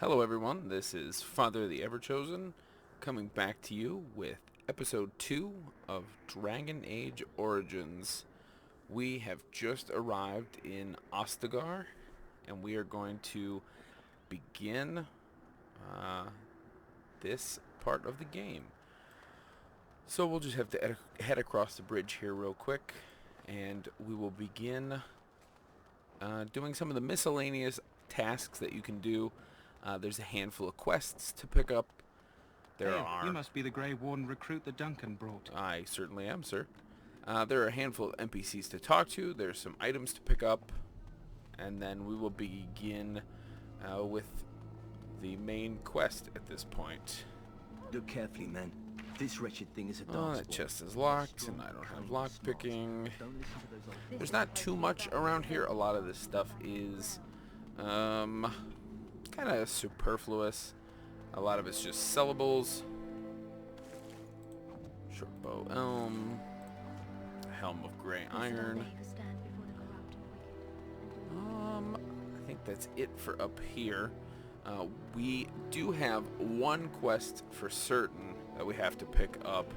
Hello everyone, this is Father of the Everchosen, coming back to you with episode 2 of Dragon Age Origins. We have just arrived in Ostagar, and we are going to begin this part of the game. So we'll just have to head across the bridge here real quick, and we will begin doing some of the miscellaneous tasks that you can do. There's a handful of quests to pick up. You must be the Grey Warden recruit that Duncan brought. I certainly am, sir. There are a handful of NPCs to talk to. There's some items to pick up. And then we will begin with the main quest at this point. Look carefully, man. This wretched thing is a dark Oh, that chest is locked, and I don't have lock picking. There's not too much around here. A lot of this stuff is kind of superfluous. A lot of it's just sellables. Shortbow elm. Helm of gray iron. I think that's it for up here. We do have one quest for certain that we have to pick up,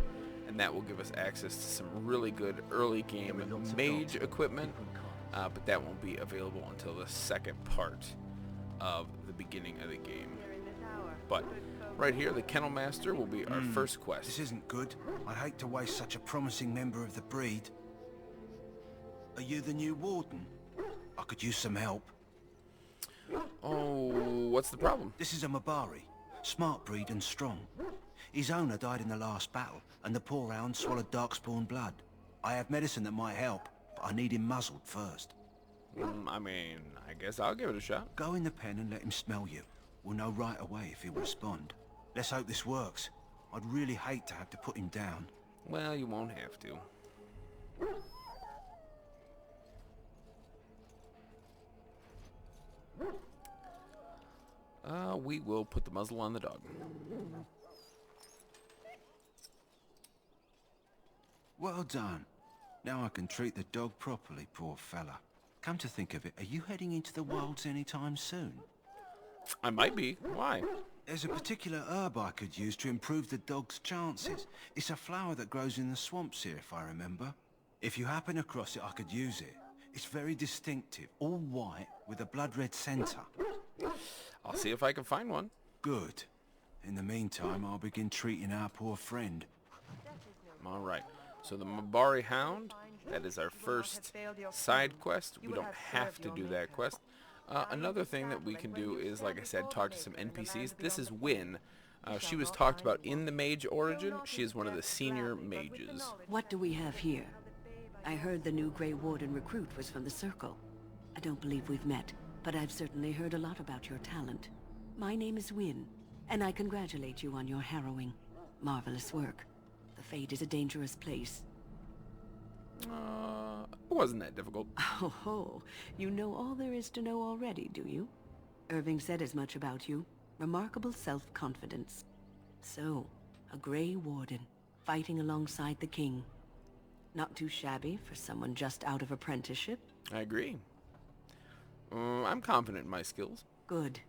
and that will give us access to some really good early game mage equipment, but that won't be available until the second part of the beginning of the game. But right here, the Kennel Master will be our first quest. This isn't good. I'd hate to waste such a promising member of the breed. Are you the new warden? I could use some help. Oh, what's the problem? This is a Mabari. Smart breed and strong. His owner died in the last battle, and the poor hound swallowed darkspawn blood. I have medicine that might help, but I need him muzzled first. I mean, I guess I'll give it a shot. Go in the pen and let him smell you. We'll know right away if he'll respond. Let's hope this works. I'd really hate to have to put him down. Well, you won't have to. We will put the muzzle on the dog. Well done. Now I can treat the dog properly, poor fella. Come to think of it, are you heading into the wilds anytime soon? I might be. Why? There's a particular herb I could use to improve the dog's chances. It's a flower that grows in the swamps here, if I remember. If you happen across it, I could use it. It's very distinctive, all white with a blood-red center. I'll see if I can find one. Good. In the meantime, I'll begin treating our poor friend. All right. So the Mabari Hound, that is our first side quest. We don't have to do that quest. Another thing that we can do is, like I said, talk to some NPCs. This is Wynn. She was talked about in the Mage origin. She is one of the senior mages. What do we have here? I heard the new Grey Warden recruit was from the Circle. I don't believe we've met, but I've certainly heard a lot about your talent. My name is Wynn, and I congratulate you on your harrowing, marvelous work. The Fade is a dangerous place. It wasn't that difficult. Oh ho, you know all there is to know already, do you? Irving said as much about you. Remarkable self-confidence. So, a Grey Warden, fighting alongside the King. Not too shabby for someone just out of apprenticeship. I agree. I'm confident in my skills. Good.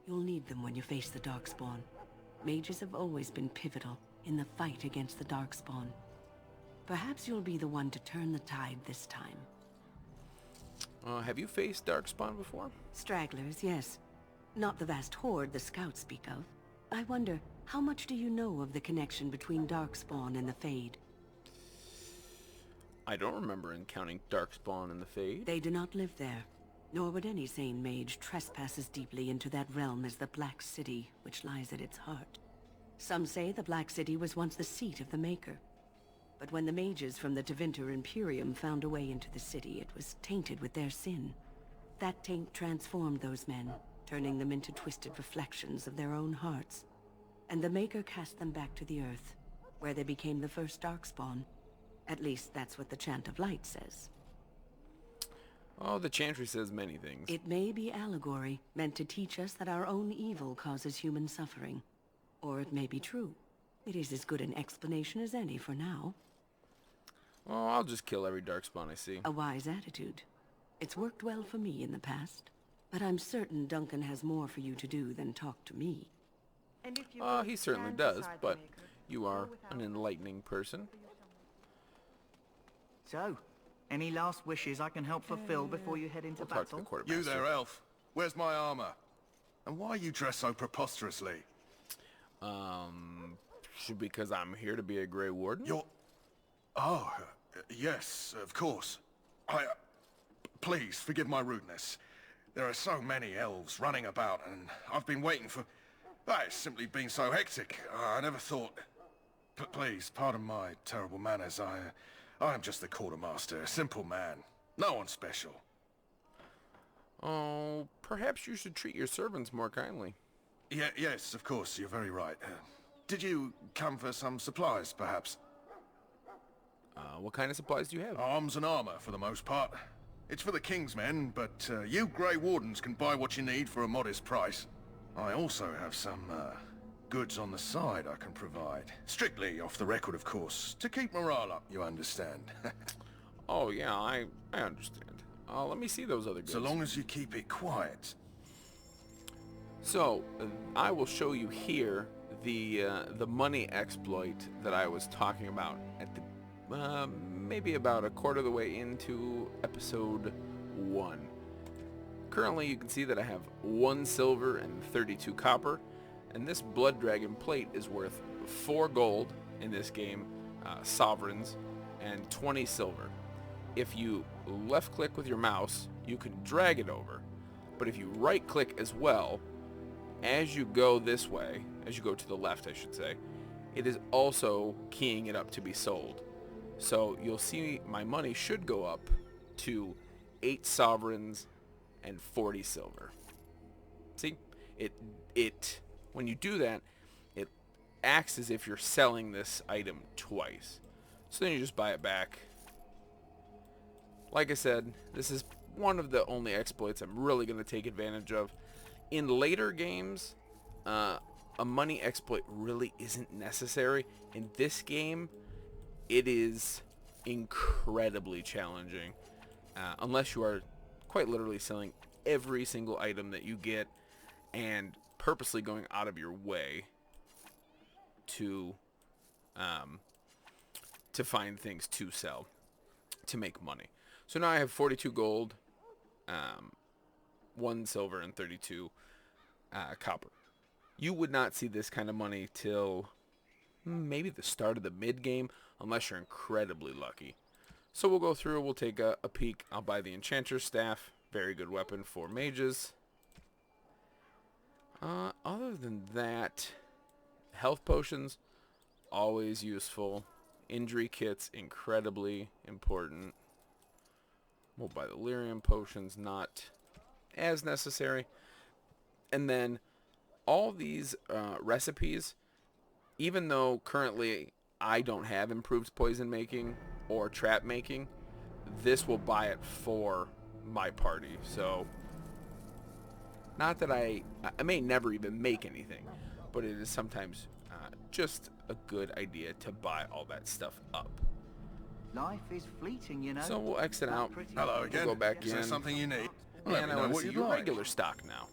You'll need them when you face the Darkspawn. Mages have always been pivotal in the fight against the Darkspawn. Perhaps you'll be the one to turn the tide this time. Have you faced Darkspawn before? Stragglers, yes. Not the vast horde the scouts speak of. I wonder, how much do you know of the connection between Darkspawn and the Fade? I don't remember encountering Darkspawn in the Fade. They do not live there, nor would any sane mage trespass as deeply into that realm as the Black City, which lies at its heart. Some say the Black City was once the seat of the Maker. But when the mages from the Tevinter Imperium found a way into the city, it was tainted with their sin. That taint transformed those men, turning them into twisted reflections of their own hearts. And the Maker cast them back to the Earth, where they became the first Darkspawn. At least that's what the Chant of Light says. Oh, the Chantry says many things. It may be allegory, meant to teach us that our own evil causes human suffering. Or it may be true. It is as good an explanation as any for now. Oh, I'll just kill every Darkspawn I see. A wise attitude. It's worked well for me in the past. But I'm certain Duncan has more for you to do than talk to me. And if you He certainly does, but you are an enlightening person. So, any last wishes I can help fulfill before you head into We'll talk to the battle? quartermaster. You there, elf. Where's my armor? And why are you dressed so preposterously? Because I'm here to be a Grey Warden? You're... Oh, yes, of course. Please, forgive my rudeness. There are so many elves running about, and I've been waiting for... It's simply been so hectic. I never thought... Please, pardon my terrible manners. I am just the quartermaster, a simple man. No one special. Oh, perhaps you should treat your servants more kindly. Yes, of course, you're very right. Did you come for some supplies, perhaps? What kind of supplies do you have? Arms and armor, for the most part. It's for the King's men, but you Grey Wardens can buy what you need for a modest price. I also have some, goods on the side I can provide. Strictly off the record, of course. To keep morale up, you understand. Oh, yeah, I understand. Let me see those other goods. So long as you keep it quiet. So, I will show you here the money exploit that I was talking about at the maybe about a quarter of the way into episode 1. Currently, you can see that I have 1 silver and 32 copper, and this Blood Dragon plate is worth 4 gold in this game, sovereigns, and 20 silver. If you left click with your mouse, you can drag it over, but if you right click as well, as you go this way, as you go to the left I should say, it is also keying it up to be sold. So you'll see my money should go up to 8 sovereigns and 40 silver. See, it when you do that, it acts as if you're selling this item twice. So then you just buy it back. Like I said, this is one of the only exploits I'm really going to take advantage of. In later games, a money exploit really isn't necessary. In this game, it is incredibly challenging, unless you are quite literally selling every single item that you get and purposely going out of your way to find things to sell to make money. So now I have 42 gold, 1 silver, and 32 copper. You would not see this kind of money till maybe the start of the mid-game, unless you're incredibly lucky. So we'll go through, we'll take a peek. I'll buy the Enchanter's Staff, very good weapon for mages. Other than that, health potions, always useful. Injury kits, incredibly important. We'll buy the lyrium potions, not as necessary. And then all these recipes, even though currently I don't have improved poison making or trap making, this will buy it for my party. So not that I may never even make anything, but it is sometimes just a good idea to buy all that stuff up. Life is fleeting, you know. So we'll exit out. Hello again. We'll go back Is in. there something you need? And Let me I know want to what see you'd your like. regular stock now.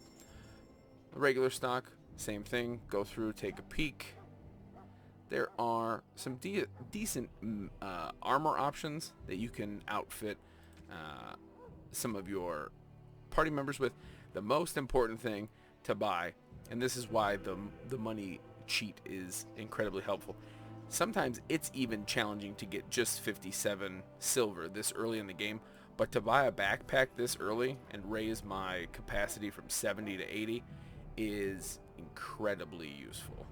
The regular stock, same thing. Go through, take a peek. There are some decent armor options that you can outfit some of your party members with. The most important thing to buy, and this is why the money cheat is incredibly helpful. Sometimes it's even challenging to get just 57 silver this early in the game, but to buy a backpack this early and raise my capacity from 70 to 80 is incredibly useful.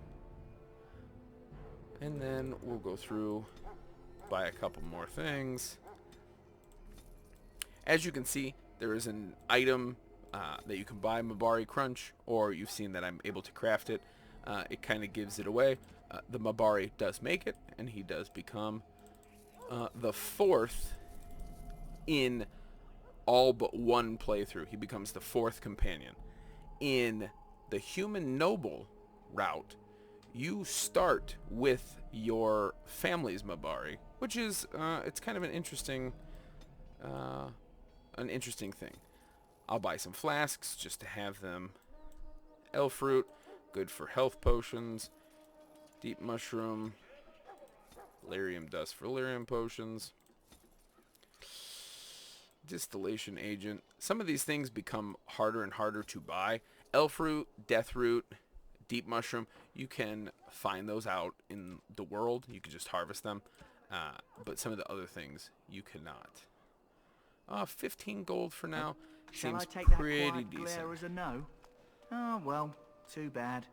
And then we'll go through, buy a couple more things. As you can see, there is an item that you can buy, Mabari Crunch, or you've seen that I'm able to craft it. It kind of gives it away. The Mabari does make it, and he does become the 4th in all but one playthrough. He becomes the 4th companion. In the Human Noble route, you start with your family's Mabari, which is it's kind of an interesting thing. I'll buy some flasks just to have them. Elf root, good for health potions. Deep mushroom. Lyrium dust for lyrium potions. Distillation agent. Some of these things become harder and harder to buy. Elf root, death root, deep mushroom. You can find those out in the world. You can just harvest them. But some of the other things you cannot. 15 gold for now. Shall Seems I take that pretty quiet decent. glare as a no? Oh, well, too bad.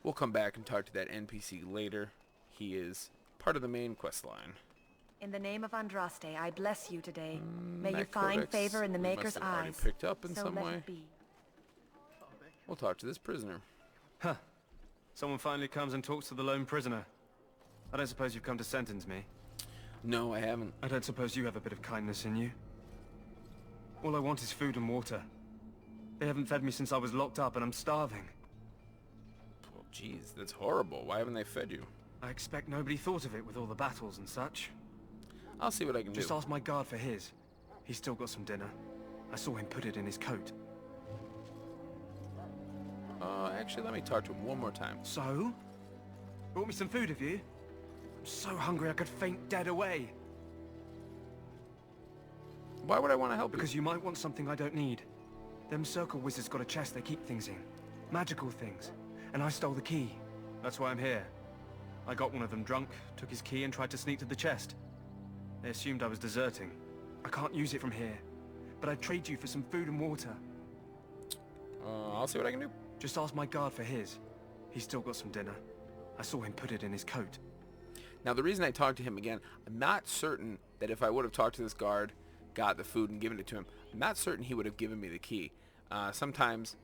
We'll come back and talk to that NPC later. He is part of the main quest line. In the name of Andraste, I bless you today. May you That find codex favor in the we Maker's must have already eyes. picked up in so some let way. it be. We'll talk to this prisoner. Huh. Someone finally comes and talks to the lone prisoner. I don't suppose you've come to sentence me. No, I haven't. I don't suppose you have a bit of kindness in you. All I want is food and water. They haven't fed me since I was locked up and I'm starving. Well, jeez, that's horrible. Why haven't they fed you? I expect nobody thought of it with all the battles and such. I'll see what I can Just do. ask my guard for his. He's still got some dinner. I saw him put it in his coat. Actually, let me talk to him one more time. So? Brought me some food, have you? I'm so hungry I could faint dead away. Why would I want to help Because you? you might want something I don't need. Them circle wizards got a chest they keep things in. Magical things. And I stole the key. That's why I'm here. I got one of them drunk, took his key and tried to sneak to the chest. They assumed I was deserting. I can't use it from here. But I'd trade you for some food and water. I'll see what I can do. Just ask my guard for his. He's still got some dinner. I saw him put it in his coat. Now, the reason I talked to him again, I'm not certain that if I would have talked to this guard, got the food and given it to him, I'm not certain he would have given me the key. Sometimes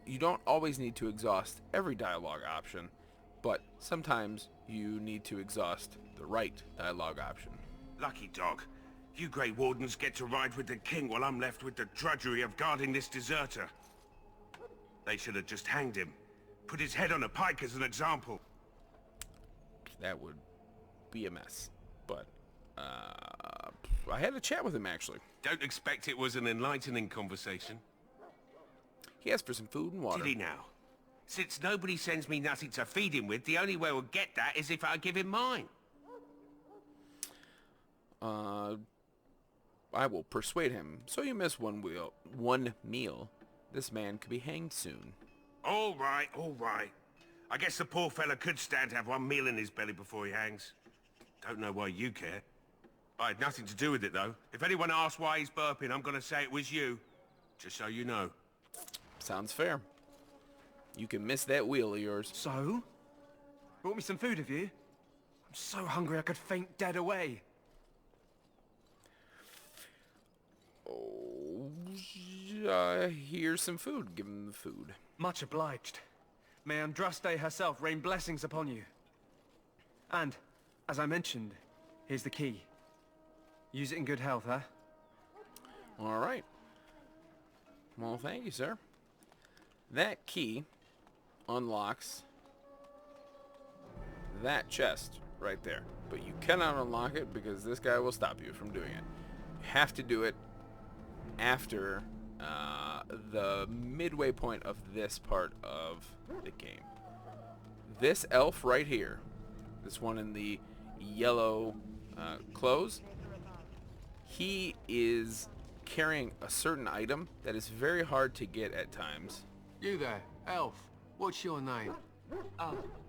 you don't always need to exhaust every dialogue option, but sometimes you need to exhaust the right dialogue option. Lucky dog. You Grey Wardens get to ride with the king while I'm left with the drudgery of guarding this deserter. They should have just hanged him. Put his head on a pike as an example. That would be a mess. But, I had a chat with him, actually. Don't expect it was an enlightening conversation. He asked for some food and water. Did he now? Since nobody sends me nothing to feed him with, the only way we'll get that is if I give him mine. I will persuade him. So you miss one meal. This man could be hanged soon. All right, all right. I guess the poor fella could stand to have one meal in his belly before he hangs. Don't know why you care. I had nothing to do with it, though. If anyone asks why he's burping, I'm gonna say it was you. Just so you know. Sounds fair. You can miss that wheel of yours. So? Brought me some food, have you? I'm so hungry I could faint dead away. Oh, here's some food. Give him the food. Much obliged. May Andraste herself rain blessings upon you. And, as I mentioned, here's the key. Use it in good health, huh? All right. Well, thank you, sir. That key unlocks that chest right there. But you cannot unlock it because this guy will stop you from doing it. You have to do it after the midway point of this part of the game. This elf right here, this one in the yellow clothes, he is carrying a certain item that is very hard to get at times. You there, elf. What's your name?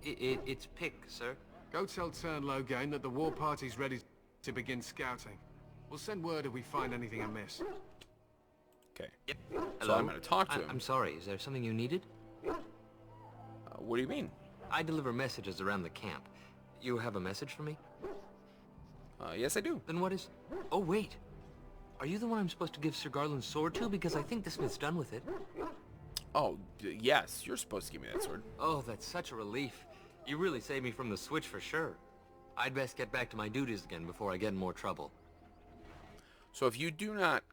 It's Pick, sir. Go tell Turn Logain that the war party's ready to begin scouting. We'll send word if we find anything amiss. Okay. Yep. So Hello? I'm going to talk to him. I'm sorry, is there something you needed? What do you mean? I deliver messages around the camp. You have a message for me? Yes, I do. Then what is... Oh, wait. Are you the one I'm supposed to give Sir Garland's sword to? Because I think the smith's done with it. Oh, yes, you're supposed to give me that sword. Oh, that's such a relief. You really saved me from the switch for sure. I'd best get back to my duties again before I get in more trouble. So if you do not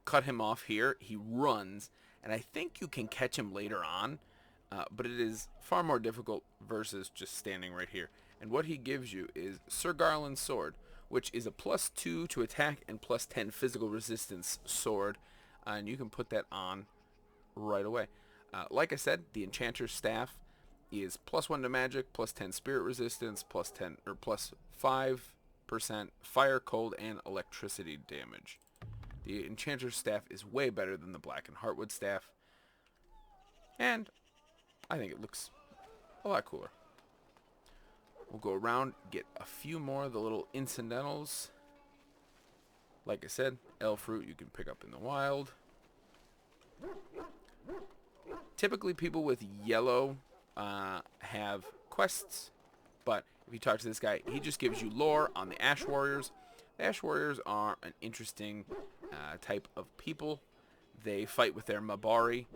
cut him off here, he runs, and I think you can catch him later on, but it is far more difficult versus just standing right here. And what he gives you is Sir Garland's sword, which is a +2 to attack and +10 physical resistance sword. and you can put that on right away. Like I said, the Enchanter's Staff is +1 to magic, +10 spirit resistance, +10 or +5% fire, cold, and electricity damage. The Enchanter's Staff is way better than the Black and Heartwood Staff, and I think it looks a lot cooler. We'll go around, get a few more of the little incidentals. Like I said, elf fruit you can pick up in the wild. Typically people with yellow have quests, but if you talk to this guy, he just gives you lore on the Ash Warriors. The Ash Warriors are an interesting type of people. They fight with their Mabari,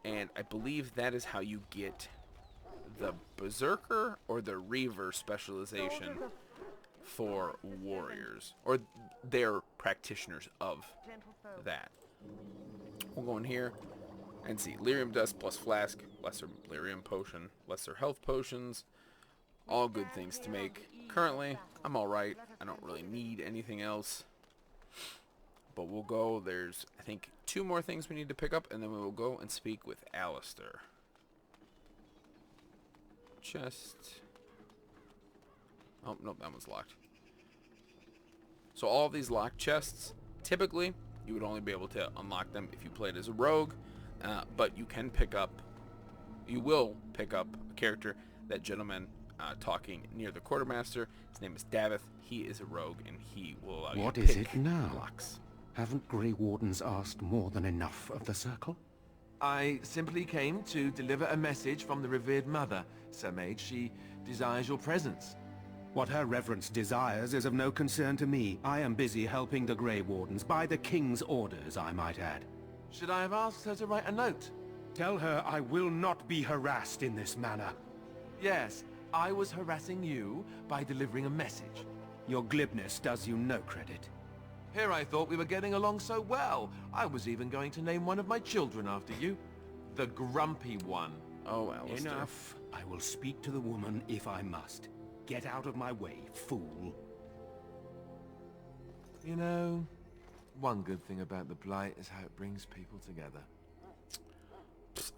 and I believe that is how you get the Berserker or the Reaver specialization for warriors, or they're practitioners of that. We'll go in here and see lyrium dust plus flask, lesser lyrium potion, lesser health potions, all good things to make. Currently, I'm alright. I don't really need anything else. But we'll go, there's, I think, 2 more things we need to pick up, and then we will go and speak with Alistair. Chest. Oh, nope, that one's locked. So all of these locked chests, typically, you would only be able to unlock them if you played as a rogue, but you can pick up, you will pick up a character, that gentleman talking near the quartermaster. His name is Davith. He is a rogue, and he will allow you to pick What is it now? locks. Haven't Grey Wardens asked more than enough of the Circle? I simply came to deliver a message from the revered mother, Sir Mage. She desires your presence. What her reverence desires is of no concern to me. I am busy helping the Grey Wardens, by the King's orders, I might add. Should I have asked her to write a note? Tell her I will not be harassed in this manner. Yes, I was harassing you by delivering a message. Your glibness does you no credit. Here I thought we were getting along so well. I was even going to name one of my children after you. The Grumpy One. Oh, Alistair. Enough. I will speak to the woman if I must. Get out of my way, fool. You know, one good thing about the Blight is how it brings people together.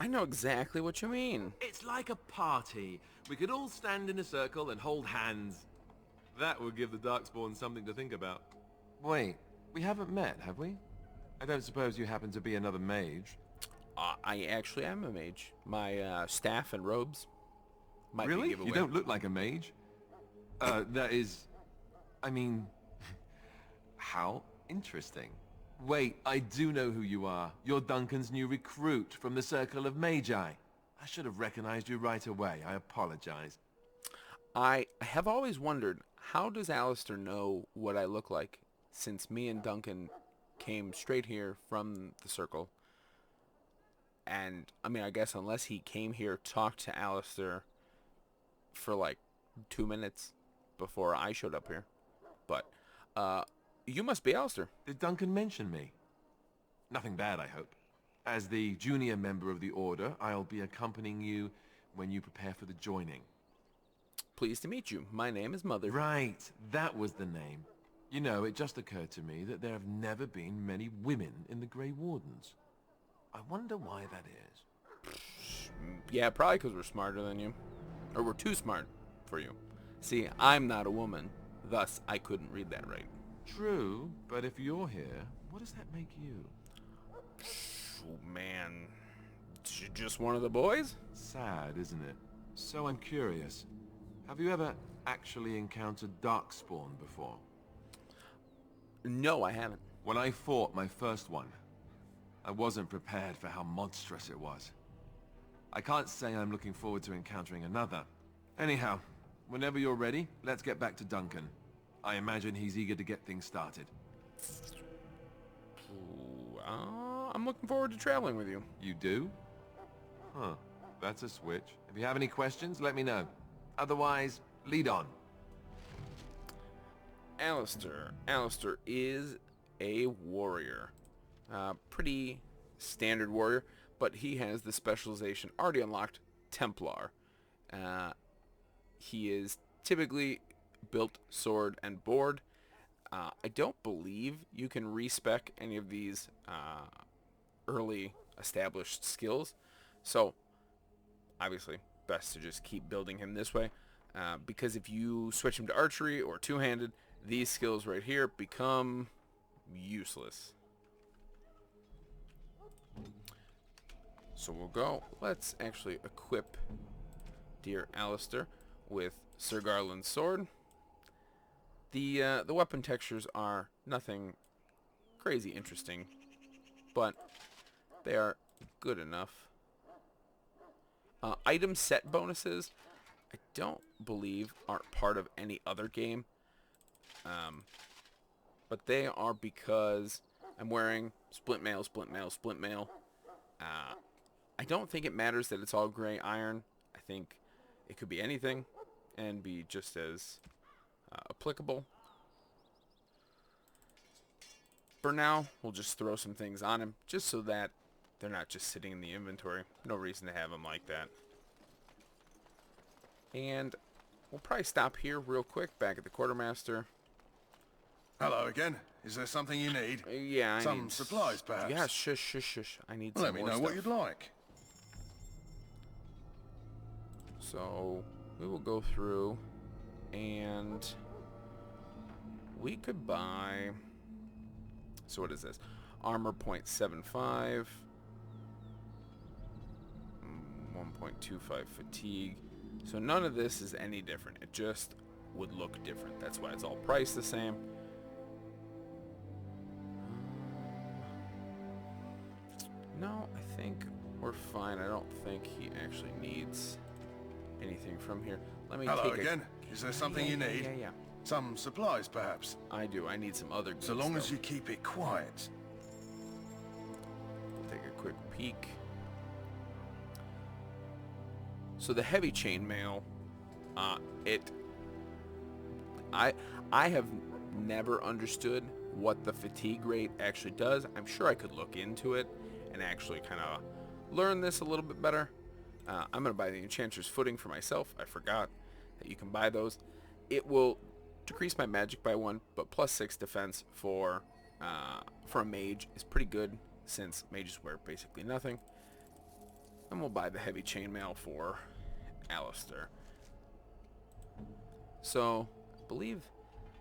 I know exactly what you mean. It's like a party. We could all stand in a circle and hold hands. That would give the Darkspawn something to think about. Wait, we haven't met, have we? I don't suppose you happen to be another mage? I actually am a mage. My staff and robes might be Really? giveaway. You don't look like a mage. That is... I mean... how interesting. Wait, I do know who you are. You're Duncan's new recruit from the Circle of Magi. I should have recognized you right away. I apologize. I have always wondered, how does Alistair know what I look like, since me and Duncan came straight here from the Circle? And, I mean, I guess unless he came here, talked to Alistair for like 2 minutes before I showed up here. But, you must be Alistair. Did Duncan mention me? Nothing bad, I hope. As the junior member of the Order, I'll be accompanying you when you prepare for the joining. Pleased to meet you. My name is Mother. Right, that was the name. You know, it just occurred to me that there have never been many women in the Grey Wardens. I wonder why that is. Yeah, probably because we're smarter than you. Or we're too smart for you. See, I'm not a woman. Thus, I couldn't read that right. True, but if you're here, what does that make you? Oh, man. Just one of the boys? Sad, isn't it? So I'm curious. Have you ever actually encountered Darkspawn before? No, I haven't. When I fought my first one, I wasn't prepared for how monstrous it was. I can't say I'm looking forward to encountering another. Anyhow, whenever you're ready, let's get back to Duncan. I imagine he's eager to get things started. I'm looking forward to traveling with you. You do? Huh. That's a switch. If you have any questions, let me know. Otherwise, lead on. Alistair. Alistair is a warrior. Pretty standard warrior, but he has the specialization already unlocked, Templar. He is typically built sword and board. I don't believe you can respec any of these early established skills. So, obviously, best to just keep building him this way. Because if you switch him to archery or two-handed, these skills right here become useless. So we'll go. Let's actually equip dear Alistair with Sir Garland's sword. The weapon textures are nothing crazy interesting, but they are good enough. Item set bonuses, I don't believe are part of any other game, but they are because I'm wearing splint mail, splint mail, splint mail. I don't think it matters that it's all gray iron. I think it could be anything and be just as applicable. For now, we'll just throw some things on him just so that they're not just sitting in the inventory. No reason to have them like that. And we'll probably stop here real quick back at the quartermaster. Hello again. Is there something you need? Yeah, I some need supplies, perhaps? Yeah, shush, shush, shush. I need Well, some let me more know stuff. what you'd like. So we will go through and we could buy, so what is this? Armor 0.75, 1.25 fatigue. So none of this is any different. It just would look different. That's why it's all priced the same. No, I think we're fine. I don't think he actually needs anything from here. Let me Hello take again. Is there something you need? Yeah. Some supplies, perhaps? I do. I need some other goods, So long as though. you keep it quiet. We'll take a quick peek. So the heavy chainmail, I have never understood what the fatigue rate actually does. I'm sure I could look into it and actually kind of learn this a little bit better. I'm going to buy the Enchanter's Footing for myself. I forgot that you can buy those. It will decrease my magic by 1, but plus 6 defense for a mage is pretty good since mages wear basically nothing. And we'll buy the heavy chainmail for Alistair. So, I believe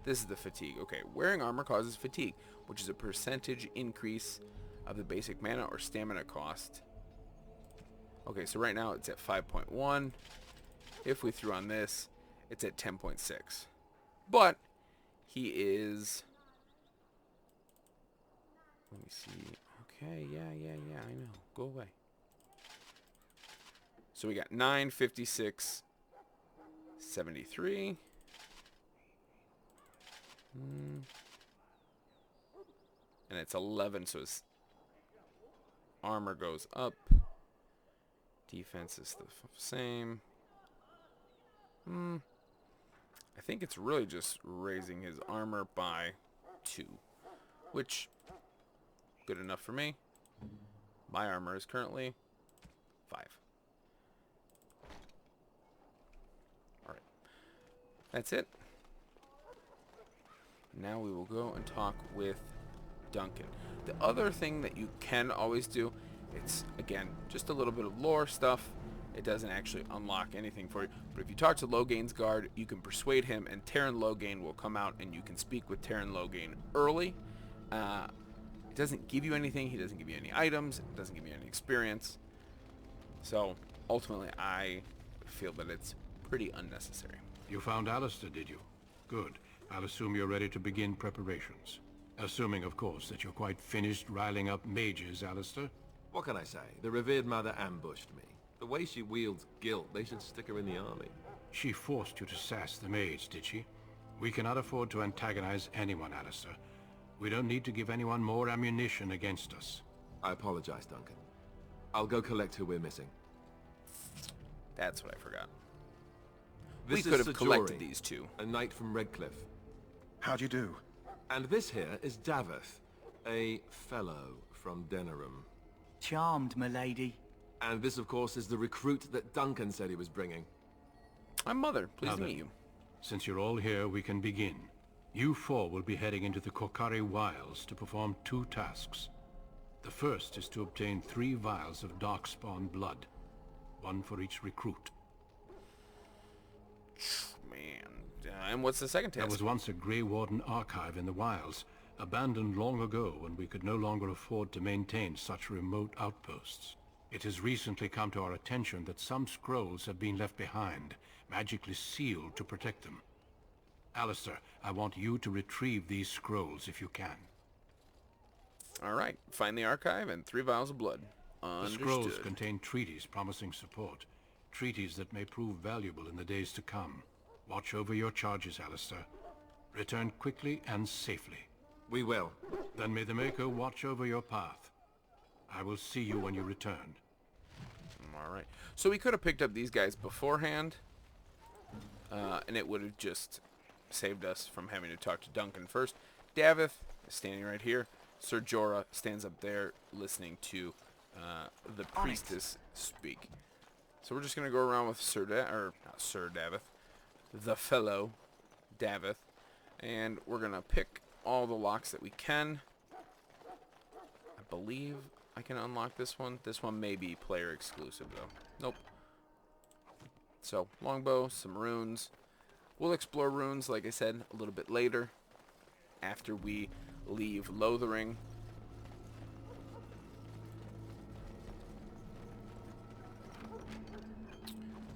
this is the fatigue. Okay, wearing armor causes fatigue, which is a percentage increase of the basic mana or stamina cost. Okay, so right now it's at 5.1. If we threw on this, it's at 10.6. But he is... Let me see. Okay, yeah, I know. Go away. So we got 9, 56, 73. And it's 11, so his armor goes up. Defense is the same. I think it's really just raising his armor by 2, which good enough for me. My armor is currently 5. Alright. That's it. Now we will go and talk with Duncan. The other thing that you can always do, it's, again, just a little bit of lore stuff. It doesn't actually unlock anything for you. But if you talk to Logain's guard, you can persuade him, and Terran Logain will come out, and you can speak with Terran Logain early. It doesn't give you anything. He doesn't give you any items. It doesn't give you any experience. So, ultimately, I feel that it's pretty unnecessary. You found Alistair, did you? Good. I'll assume you're ready to begin preparations. Assuming, of course, that you're quite finished riling up mages, Alistair. What can I say? The revered mother ambushed me. The way she wields guilt, they should stick her in the army. She forced you to sass the mage, did she? We cannot afford to antagonize anyone, Alistair. We don't need to give anyone more ammunition against us. I apologize, Duncan. I'll go collect who we're missing. That's what I forgot. This we could is have Sajori, collected these two. A knight from Redcliffe. How do you do? And this here is Daveth, a fellow from Denerim. Charmed, milady. And this, of course, is the recruit that Duncan said he was bringing. I'm Mother. Pleased Now to then, meet you. Since you're all here, we can begin. You four will be heading into the Korkari Wilds to perform 2 tasks. The first is to obtain 3 vials of Darkspawn blood, 1 for each recruit. Man, and what's the second task? There was once a Grey Warden archive in the wilds, abandoned long ago when we could no longer afford to maintain such remote outposts. It has recently come to our attention that some scrolls have been left behind, magically sealed to protect them. Alistair, I want you to retrieve these scrolls if you can. Alright, find the archive and 3 vials of blood. The scrolls contain treaties promising support. Treaties that may prove valuable in the days to come. Watch over your charges, Alistair. Return quickly and safely. We will. Then may the Maker watch over your path. I will see you when you return. Alright. So we could have picked up these guys beforehand. And it would have just saved us from having to talk to Duncan first. Davith is standing right here. Sir Jorah stands up there listening to the priestess speak. So we're just going to go around with not Sir Davith, the fellow Davith. And we're going to pick all the locks that we can. I believe I can unlock this one. This one may be player exclusive though. Nope. So, longbow, some runes. We'll explore runes, like I said, a little bit later. After we leave Lothering.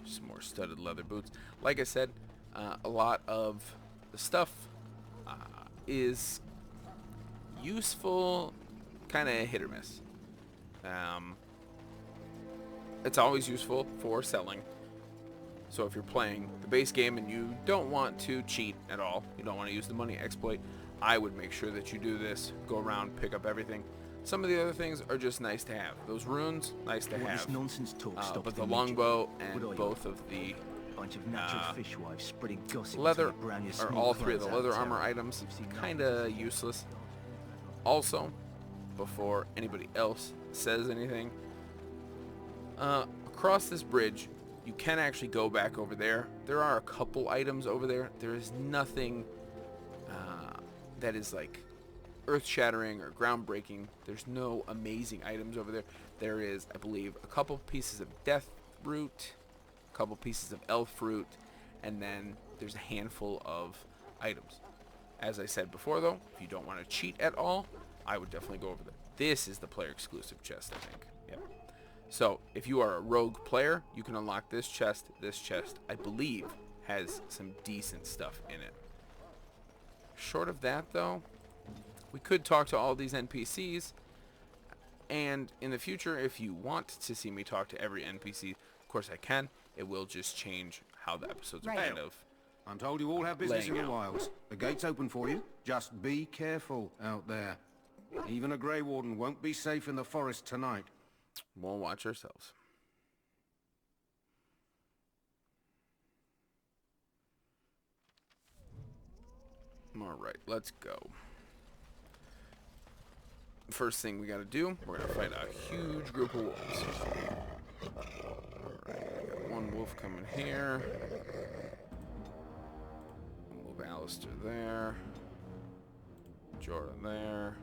Some more studded leather boots. Like I said, a lot of the stuff is useful, kind of hit or miss. It's always useful for selling. So if you're playing the base game and you don't want to cheat at all, you don't want to use the money exploit, I would make sure that you do this. Go around, pick up everything. Some of the other things are just nice to have. Those runes, nice to have. This nonsense talk stops but the longbow and both of the bunch of natural fishwives spreading gossip leather, or all 3 of the leather armor items, kind of useless. Also, before anybody else says anything, across this bridge, you can actually go back over there. There are a couple items over there. There is nothing that is like earth-shattering or groundbreaking. There's no amazing items over there. There is, I believe, a couple pieces of death root, a couple pieces of elf fruit, and then there's a handful of items. As I said before, though, if you don't want to cheat at all, I would definitely go over there. This is the player-exclusive chest, I think. Yep. So, if you are a rogue player, you can unlock this chest. This chest, I believe, has some decent stuff in it. Short of that, though, we could talk to all these NPCs. And in the future, if you want to see me talk to every NPC, of course I can. It will just change how the episodes are kind of. I'm told you all have business in the wilds. The gate's open for you. Just be careful out there. Even a Grey Warden won't be safe in the forest tonight. We'll watch ourselves. Alright, let's go. First thing we gotta do, we're gonna fight a huge group of wolves. Alright, I got one wolf coming here. Move Alistair there. Jordan there.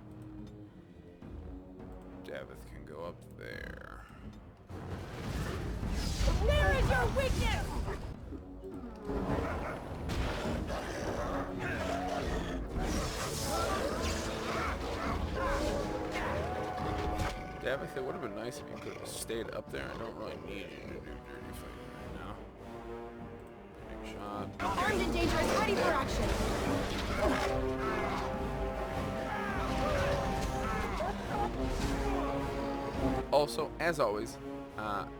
Davith can go up there. Where is your weakness? Davith, it would have been nice if you could have stayed up there. I don't really need you to do dirty fighting right now. Big shot. Armed and dangerous, ready for action. Also, as always,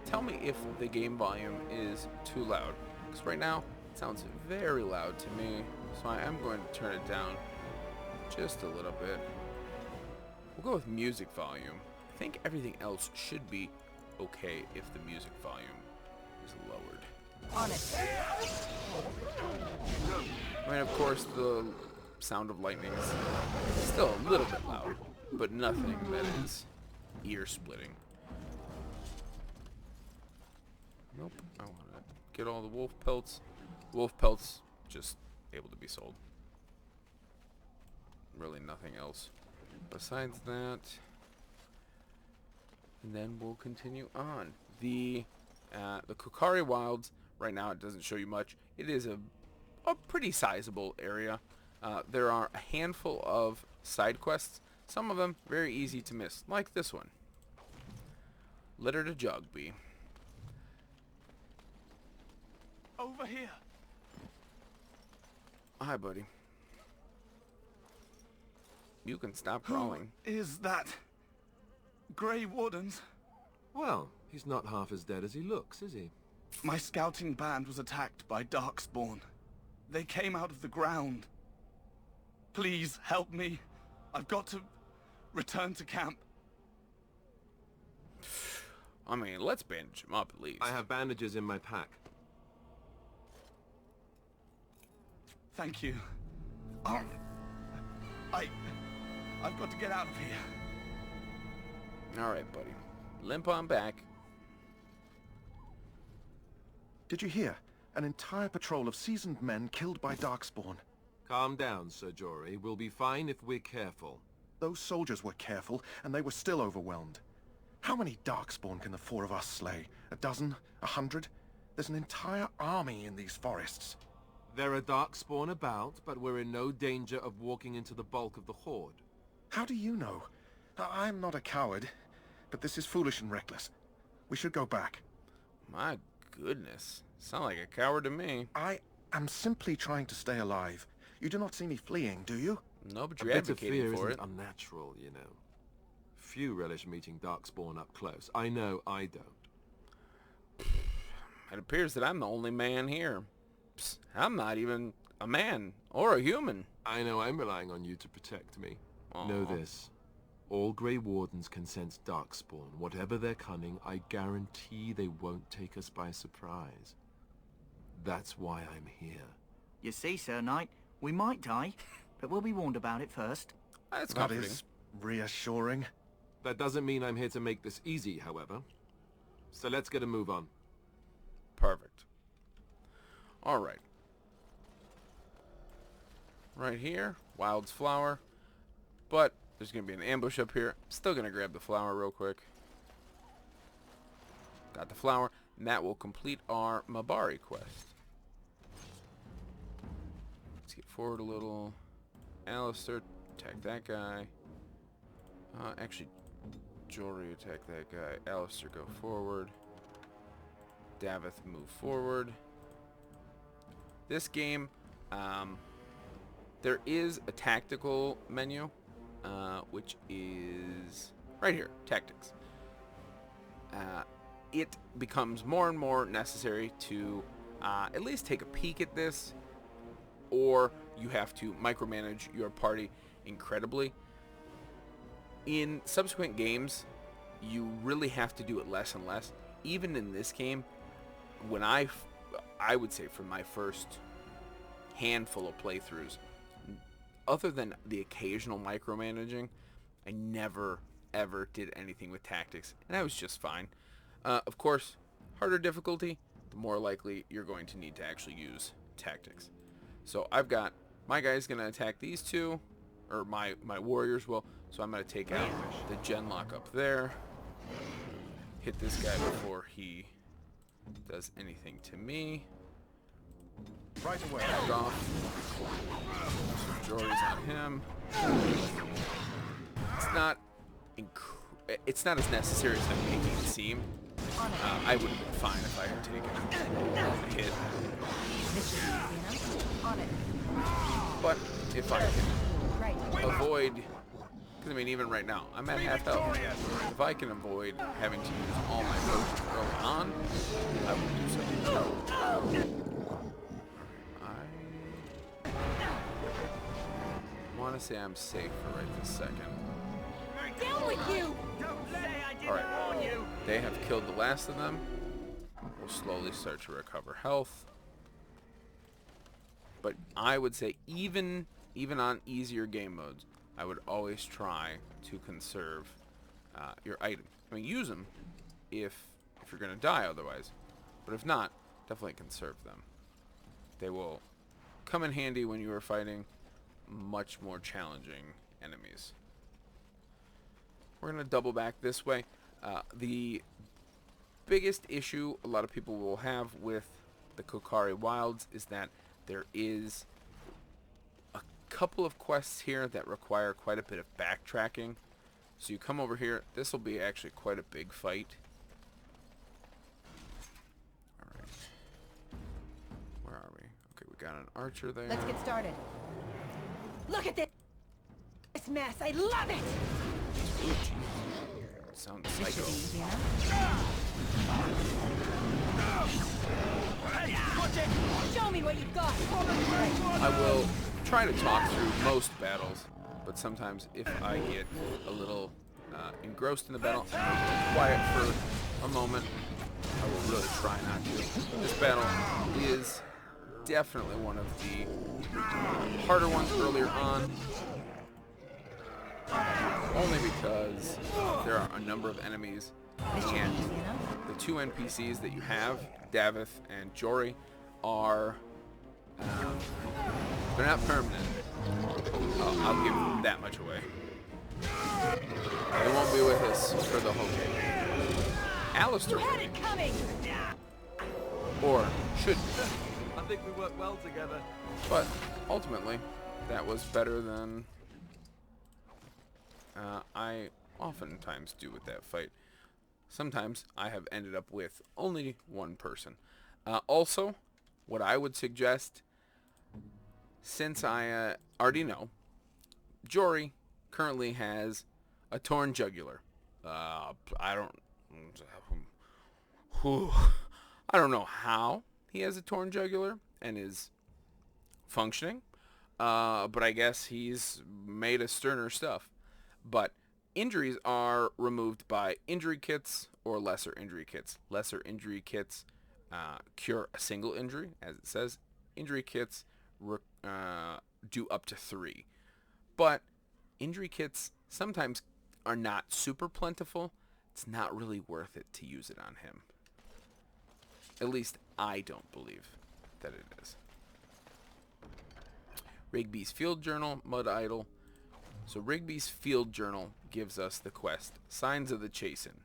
tell me if the game volume is too loud. Because right now, it sounds very loud to me. So I am going to turn it down just a little bit. We'll go with music volume. I think everything else should be okay if the music volume is lowered. On it. I mean, of course, the sound of lightning is still a little bit loud, but nothing that is ear-splitting. Nope, I want to get all the wolf pelts. Wolf pelts just able to be sold. really nothing else besides that. And then we'll continue on. The Kokari Wilds, right now it doesn't show you much. It is a pretty sizable area. There are a handful of side quests, some of them very easy to miss, like this one. Litter to Jugby. Over here. Hi, buddy. You can stop crawling. Who is that? Grey Wardens? Well, he's not half as dead as he looks, is he? My scouting band was attacked by Darkspawn. They came out of the ground. Please help me. I've got to return to camp. I mean, let's bandage him up at least. I have bandages in my pack. Thank you. I've got to get out of here. Alright, buddy. Limp on back. Did you hear? An entire patrol of seasoned men killed by Darkspawn. Calm down, Sir Jory. We'll be fine if we're careful. Those soldiers were careful, and they were still overwhelmed. How many Darkspawn can the four of us slay? A dozen? 100? There's an entire army in these forests. There are Darkspawn about, but we're in no danger of walking into the bulk of the Horde. How do you know? I'm not a coward, but this is foolish and reckless. We should go back. My goodness. Sound like a coward to me. I am simply trying to stay alive. You do not see me fleeing, do you? No, but A you're bit of advocating fear for it. isn't unnatural, you know. Few relish meeting Darkspawn up close. I know I don't. It appears that I'm the only man here. Psst, I'm not even a man or a human. I know I'm relying on you to protect me. Know Aw. this. All Grey Wardens can sense Darkspawn. Whatever their cunning, I guarantee they won't take us by surprise. That's why I'm here. You see, Sir Knight, we might die, but we'll be warned about it first. That's That is reassuring. That doesn't mean I'm here to make this easy, however. So let's get a move on. Perfect. Alright. Right here, Wild's flower. But there's going to be an ambush up here. Still going to grab the flower real quick. Got the flower. And that will complete our Mabari quest. Let's get forward a little. Alistair, attack that guy. Actually, Jory, attack that guy. Alistair, go forward. Davith, move forward. This game, there is a tactical menu, which is right here, tactics. It becomes more and more necessary to at least take a peek at this, or you have to micromanage your party incredibly. In subsequent games, you really have to do it less and less. Even in this game, when I would say for my first handful of playthroughs, other than the occasional micromanaging, I never ever did anything with tactics, and I was just fine. Of course, harder difficulty, the more likely you're going to need to actually use tactics. So I've got my guy's going to attack these two, or my warriors will. So I'm going to take out the Genlock up there, hit this guy before he does anything to me. Right away. Back off. So Jory's on him. It's not as necessary as I'm making it seem. I would have been fine if I had taken a hit. But if I can avoid, because I mean even right now I'm at half health. If I can avoid having to use all my potions early on, I will do so. I want to say I'm safe for right this second. Down with you! Alright, they have killed the last of them. We'll slowly start to recover health. But I would say even on easier game modes, I would always try to conserve your items. I mean, use them if you're going to die otherwise. But if not, definitely conserve them. They will come in handy when you are fighting, much more challenging enemies. We're going to double back this way. The biggest issue a lot of people will have with the Kokari Wilds is that there is a couple of quests here that require quite a bit of backtracking. So you come over here. This will be actually quite a big fight. Alright. Where are we? Okay, we got an archer there. Let's get started. Look at this mess. I love it. Ooh, geez. Sounds psycho. Hey, watch it! Show me what you've got. I will try to talk through most battles, but sometimes if I get a little engrossed in the battle, I'm quiet for a moment. I will really try not to. This battle is definitely one of the harder ones earlier on, only because there are a number of enemies, and the two NPCs that you have, Davith and Jory, are they're not permanent. I'll give that much away. They won't be with us for the whole game. Alistair will be. Or should be. I think we work well together. But ultimately, that was better than I oftentimes do with that fight. Sometimes I have ended up with only one person. Also, what I would suggest, since I already know, Jory currently has a torn jugular. I don't know how he has a torn jugular and is functioning, but I guess he's made of sterner stuff. But injuries are removed by injury kits or lesser injury kits. Lesser injury kits cure a single injury, as it says. Injury kits do up to 3. But injury kits sometimes are not super plentiful. It's not really worth it to use it on him. At least I don't believe that it is. Rigby's Field Journal, Mud Idol. So Rigby's Field Journal gives us the quest, Signs of the Chasen.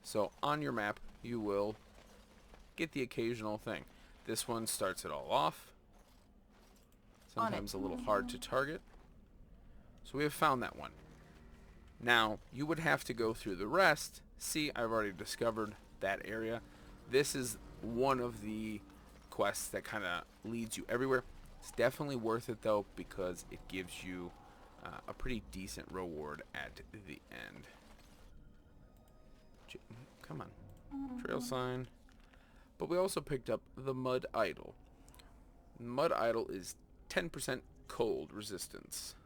So on your map, you will get the occasional thing. This one starts it all off. Sometimes a little hard to target. So we have found that one. Now, you would have to go through the rest. See, I've already discovered that area. This is one of the quests that kind of leads you everywhere. It's definitely worth it, though, because it gives you a pretty decent reward at the end. Come on. Trail sign. But we also picked up the Mud Idol. Mud Idol is 10% cold resistance.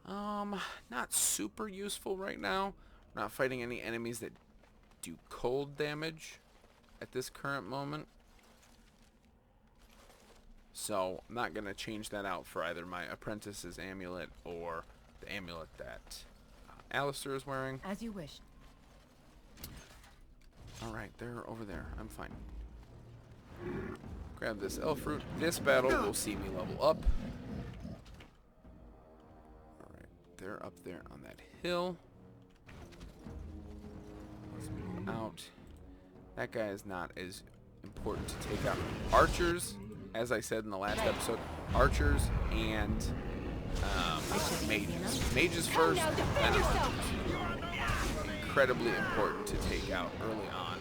Not super useful right now. We're not fighting any enemies that do cold damage at this current moment. So I'm not going to change that out for either my apprentice's amulet or the amulet that Alistair is wearing. As you wish. Alright, they're over there. I'm fine. Grab this elf fruit. This battle will see me level up. Alright, they're up there on that hill. Let's move out. That guy is not as important to take out. Archers, as I said in the last episode, archers and mages. Mages first, then archers. Incredibly important to take out early on.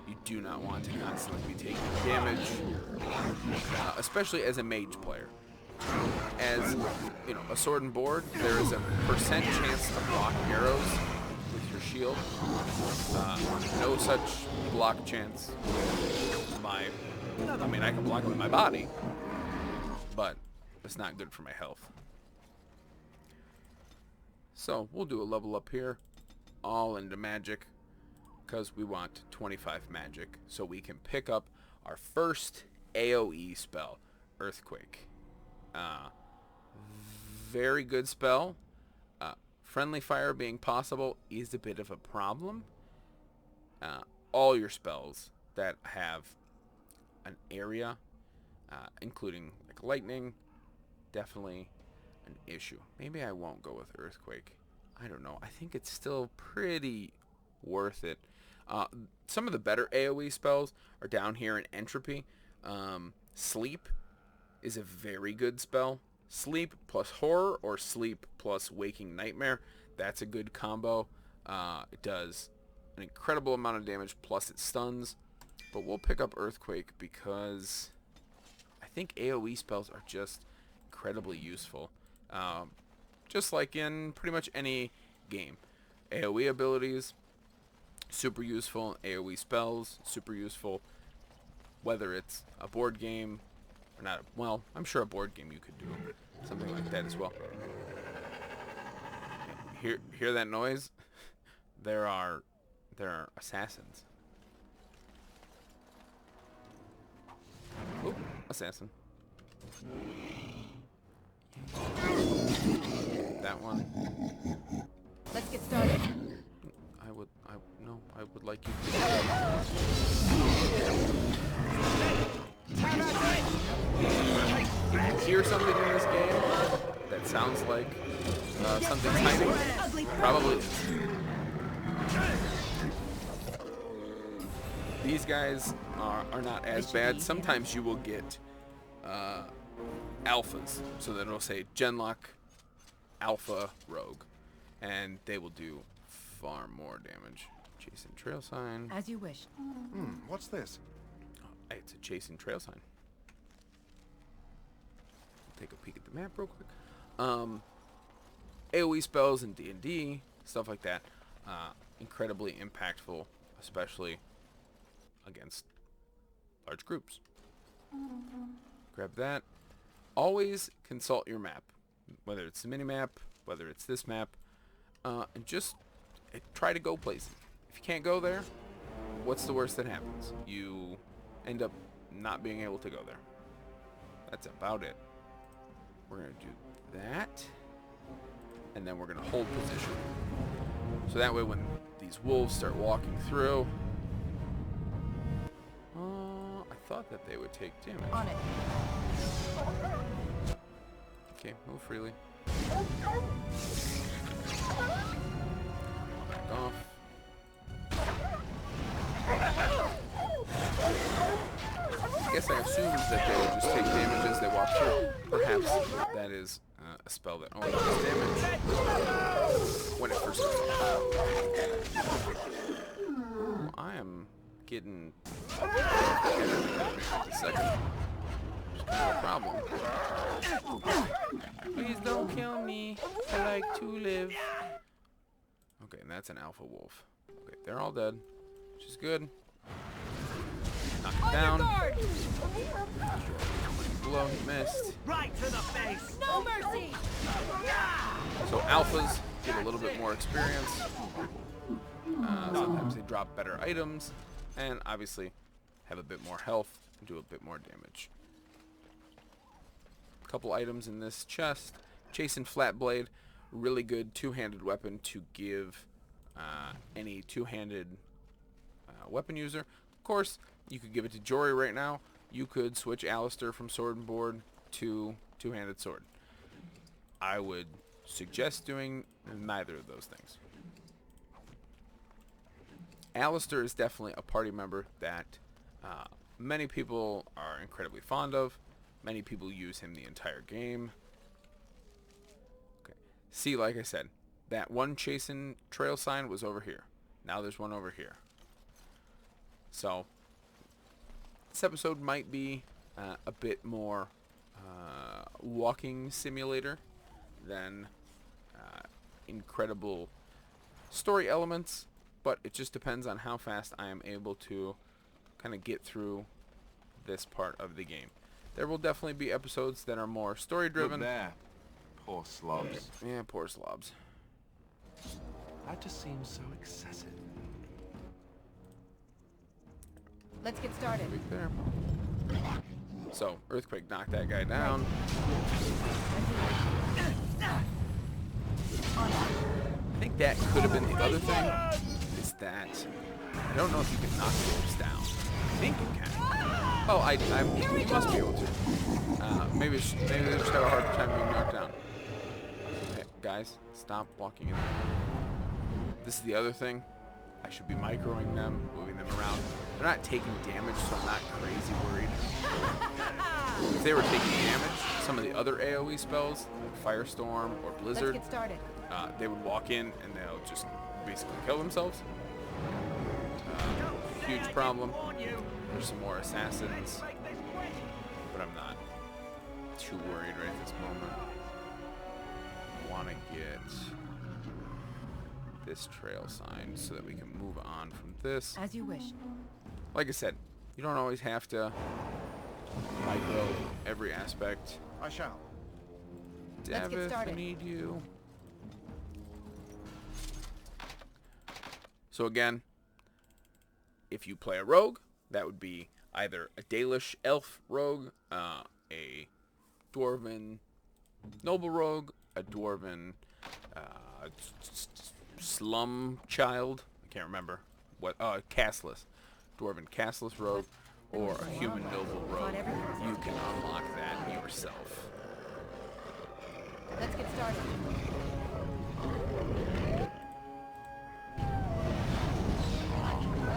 You do not want to constantly be taking damage, especially as a mage player. As you know, a sword and board, there is a percent chance to block arrows with your shield. No such block chance with my. I mean, I can block it with my body, but it's not good for my health. So we'll do a level up here, all into magic, because we want 25 magic, so we can pick up our first AoE spell, Earthquake. Very good spell. Friendly fire being possible is a bit of a problem. All your spells that have an area including like lightning. Definitely an issue. Maybe I won't go with Earthquake. I don't know. I think it's still pretty worth it. Some of the better AoE spells are down here in Entropy. Sleep is a very good spell. Sleep plus Horror or Sleep plus Waking Nightmare. That's a good combo. It does an incredible amount of damage, plus it stuns. But we'll pick up Earthquake because I think AoE spells are just incredibly useful. Just like in pretty much any game. AoE abilities, super useful. AoE spells, super useful. Whether it's a board game or not. Well, I'm sure a board game you could do something like that as well. Hear that noise? There are assassins. Oop, assassin. That one. Let's get started. I would like you to. If you hear something in this game that sounds like something's hiding, probably. These guys are not as bad. Sometimes you will get alphas, so that it'll say Genlock Alpha Rogue, and they will do far more damage. Chasing trail sign. As you wish. What's this? Oh, it's a chasing trail sign. Take a peek at the map real quick. AoE spells in D&D, stuff like that, incredibly impactful, especially against large groups. Grab that. Always consult your map, whether it's the mini-map, whether it's this map, and just try to go places. If you can't go there, what's the worst that happens? You end up not being able to go there. That's about it. We're going to do that, and then we're going to hold position. So that way when these wolves start walking through, I thought that they would take damage. On it. Okay, move freely. Back off. I guess I assumed that they would just take damage as they walk through. Perhaps that is a spell that only does damage when it first comes. Ooh, I am getting a second. There's kind of a problem. Please don't kill me. I like to live. Okay, and that's an alpha wolf. Okay, they're all dead, which is good. Knock it down. Blow, he missed. Right to the face. No mercy. So alphas get a little bit more experience. Sometimes they drop better items, and obviously have a bit more health and do a bit more damage. A couple items in this chest. Chasing Flatblade, really good two-handed weapon to give any two-handed weapon user. Of course, you could give it to Jory right now. You could switch Alistair from sword and board to two-handed sword. I would suggest doing neither of those things. Alistair is definitely a party member that many people are incredibly fond of. Many people use him the entire game. Okay. See, like I said, that one chasing trail sign was over here. Now there's one over here. So this episode might be a bit more walking simulator than incredible story elements, but it just depends on how fast I am able to kind of get through this part of the game. There will definitely be episodes that are more story driven. Look there. Poor slobs. Yeah, poor slobs. That just seems so excessive. Let's get started. Right there. So, Earthquake knocked that guy down. I think that could have been the other thing, is that I don't know if you can knock wolves down. I think you can. Oh, I must be able to. Maybe they just have a hard time being knocked down. Okay, guys, stop walking in there. This is the other thing. I should be microing them, moving them around. They're not taking damage, so I'm not crazy worried. If they were taking damage, some of the other AoE spells, like Firestorm or Blizzard, Let's get started. They would walk in and they'll just basically kill themselves. Huge problem. There's some more assassins, but I'm not too worried right at this moment. I want to get this trail sign so that we can move on from this. As you wish. Like I said, you don't always have to micro every aspect. I shall. Let's get Davith, I started. need you. So again, if you play a rogue, that would be either a Dalish elf rogue, a dwarven noble rogue, a dwarven slum child. I can't remember what. Castless, dwarven castless rogue, or a human noble rogue. You can unlock that yourself. Let's get started.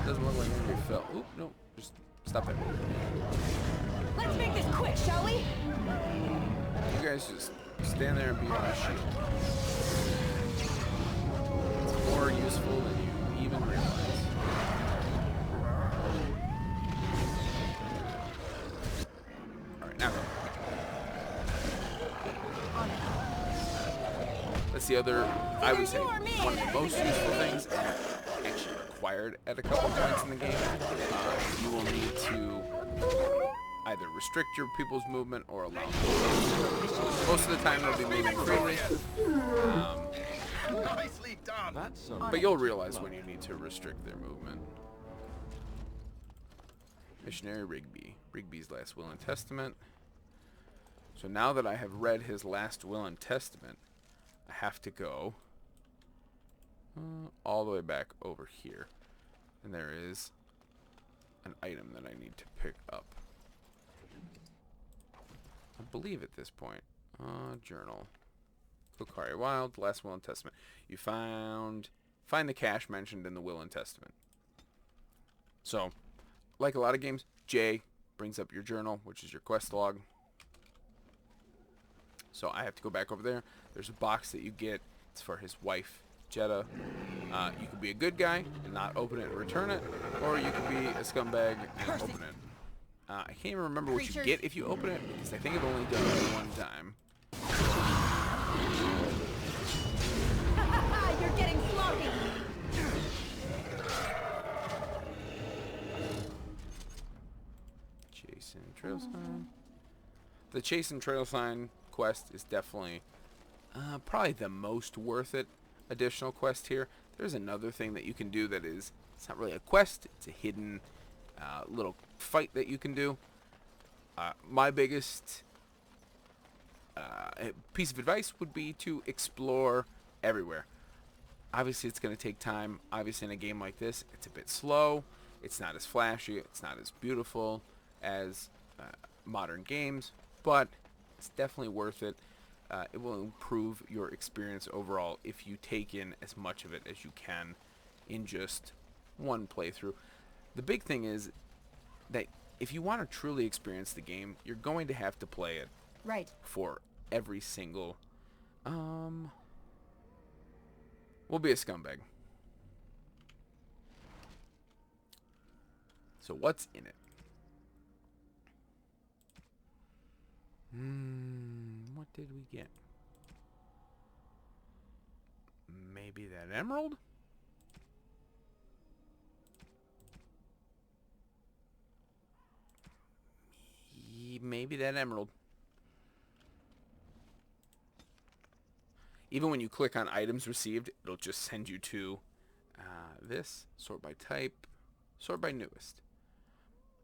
Doesn't look like anybody fell. Oop, no, just stop it. Let's make this quick, shall we? You guys just stand there and be on a shield. It's more useful than you even realize. Alright, now go. That's the other, I would say, one of the most useful things, actually required at a couple points in the game. You will need to either restrict your people's movement or allow them. Most of the time they'll be moving freely. Nicely done. But you'll realize when you need to restrict their movement. Missionary Rigby. Rigby's last will and testament. So now that I have read his last will and testament, I have to go all the way back over here. And there is an item that I need to pick up. I believe at this point. Journal. Kokari Wild, last will and testament. You find the cache mentioned in the will and testament. So, like a lot of games, J brings up your journal, which is your quest log. So I have to go back over there. There's a box that you get. It's for his wife, Jetta. You could be a good guy and not open it and return it, or you could be a scumbag and open it. I can't even remember what you get if you open it, because I think I've only done it one time. You're getting sloppy. Chase and trail sign. The chase and trail sign quest is definitely probably the most worth it additional quest here. There's another thing that you can do that is, it's not really a quest, it's a hidden little fight that you can do. My biggest piece of advice would be to explore everywhere. Obviously it's going to take time. Obviously in a game like this it's a bit slow, it's not as flashy, it's not as beautiful as modern games, but it's definitely worth it. It will improve your experience overall if you take in as much of it as you can in just one playthrough. The big thing is that if you want to truly experience the game, you're going to have to play it right for every single we'll be a scumbag. So what's in it? What did we get? Maybe that emerald? Maybe that emerald. Even when you click on items received, it'll just send you to this. Sort by type. Sort by newest.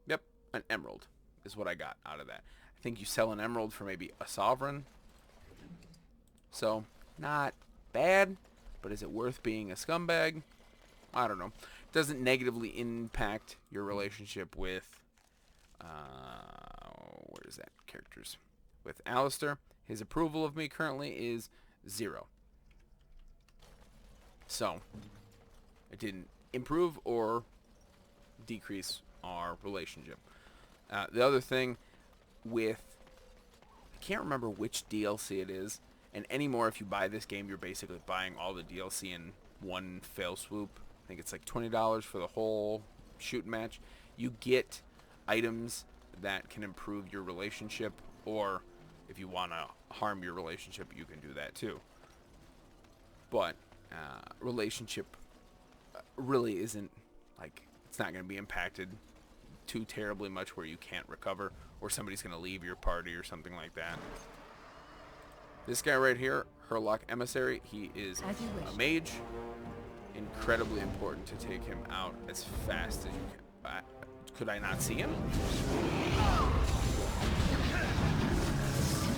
Yep, an emerald is what I got out of that. I think you sell an emerald for maybe a sovereign. So, not bad, but is it worth being a scumbag? I don't know. It doesn't negatively impact your relationship with where's that? Characters. With Alistair, his approval of me currently is 0. So, it didn't improve or decrease our relationship. The other thing with, I can't remember which DLC it is, and anymore if you buy this game, you're basically buying all the DLC in one fell swoop. I think it's like $20 for the whole shooting match. You get items that can improve your relationship, or if you want to harm your relationship, you can do that too. But relationship really isn't, like, it's not going to be impacted too terribly much where you can't recover or somebody's going to leave your party or something like that. This guy right here, Herlock Emissary, he is a mage. Incredibly important to take him out as fast as you can. Could I not see him?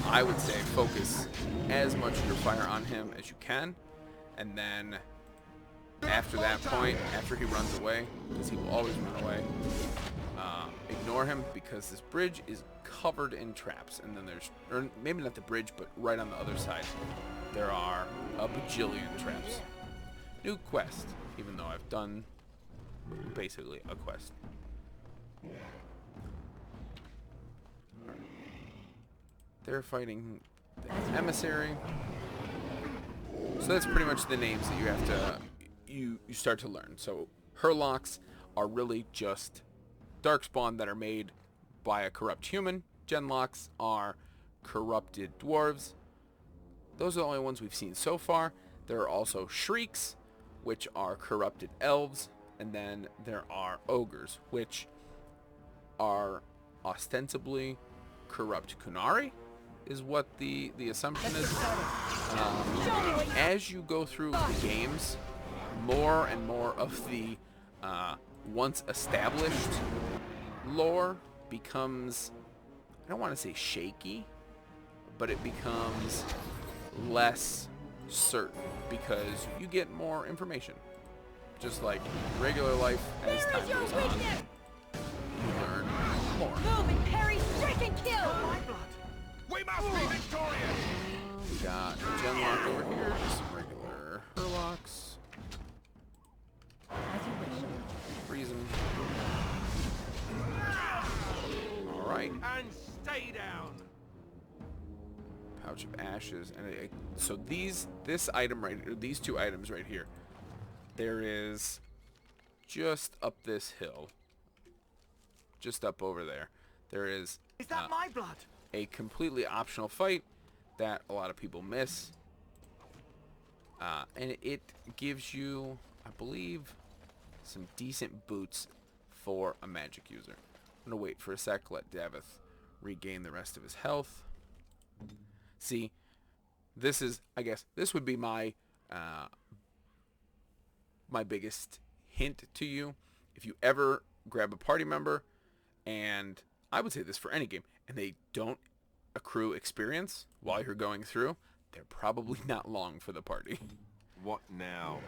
I would say focus as much of your fire on him as you can, and then after that point, after he runs away, because he will always run away, ignore him, because this bridge is covered in traps. And then there's, or maybe not the bridge, but right on the other side, there are a bajillion traps. New quest, even though I've done basically a quest. They're fighting the emissary. So that's pretty much the names that you have to, you start to learn. So Herlocks are really just darkspawn that are made by a corrupt human. Genlocks are corrupted dwarves. Those are the only ones we've seen so far. There are also Shrieks, which are corrupted elves. And then there are Ogres, which are ostensibly corrupt Kunari, is what the assumption is. As you go through the games, more and more of the once established lore becomes, I don't want to say shaky, but it becomes less certain because you get more information. Just like regular life, as time goes on, you learn more. Move and parry, strike and kill! We must be victorious! We got a Genlock over here, just some regular Herlocks. Freeze him. Alright. And stay down! Pouch of Ashes. And so this item right here, these two items right here, there is just up this hill, just up over there, there is that my blood? A completely optional fight that a lot of people miss, and it gives you, I believe, some decent boots for a magic user. I'm gonna wait for a sec, let Davith regain the rest of his health. See, this is, I guess this would be my my biggest hint to you. If you ever grab a party member, and I would say this for any game, and they don't accrue experience while you're going through, they're probably not long for the party. What now?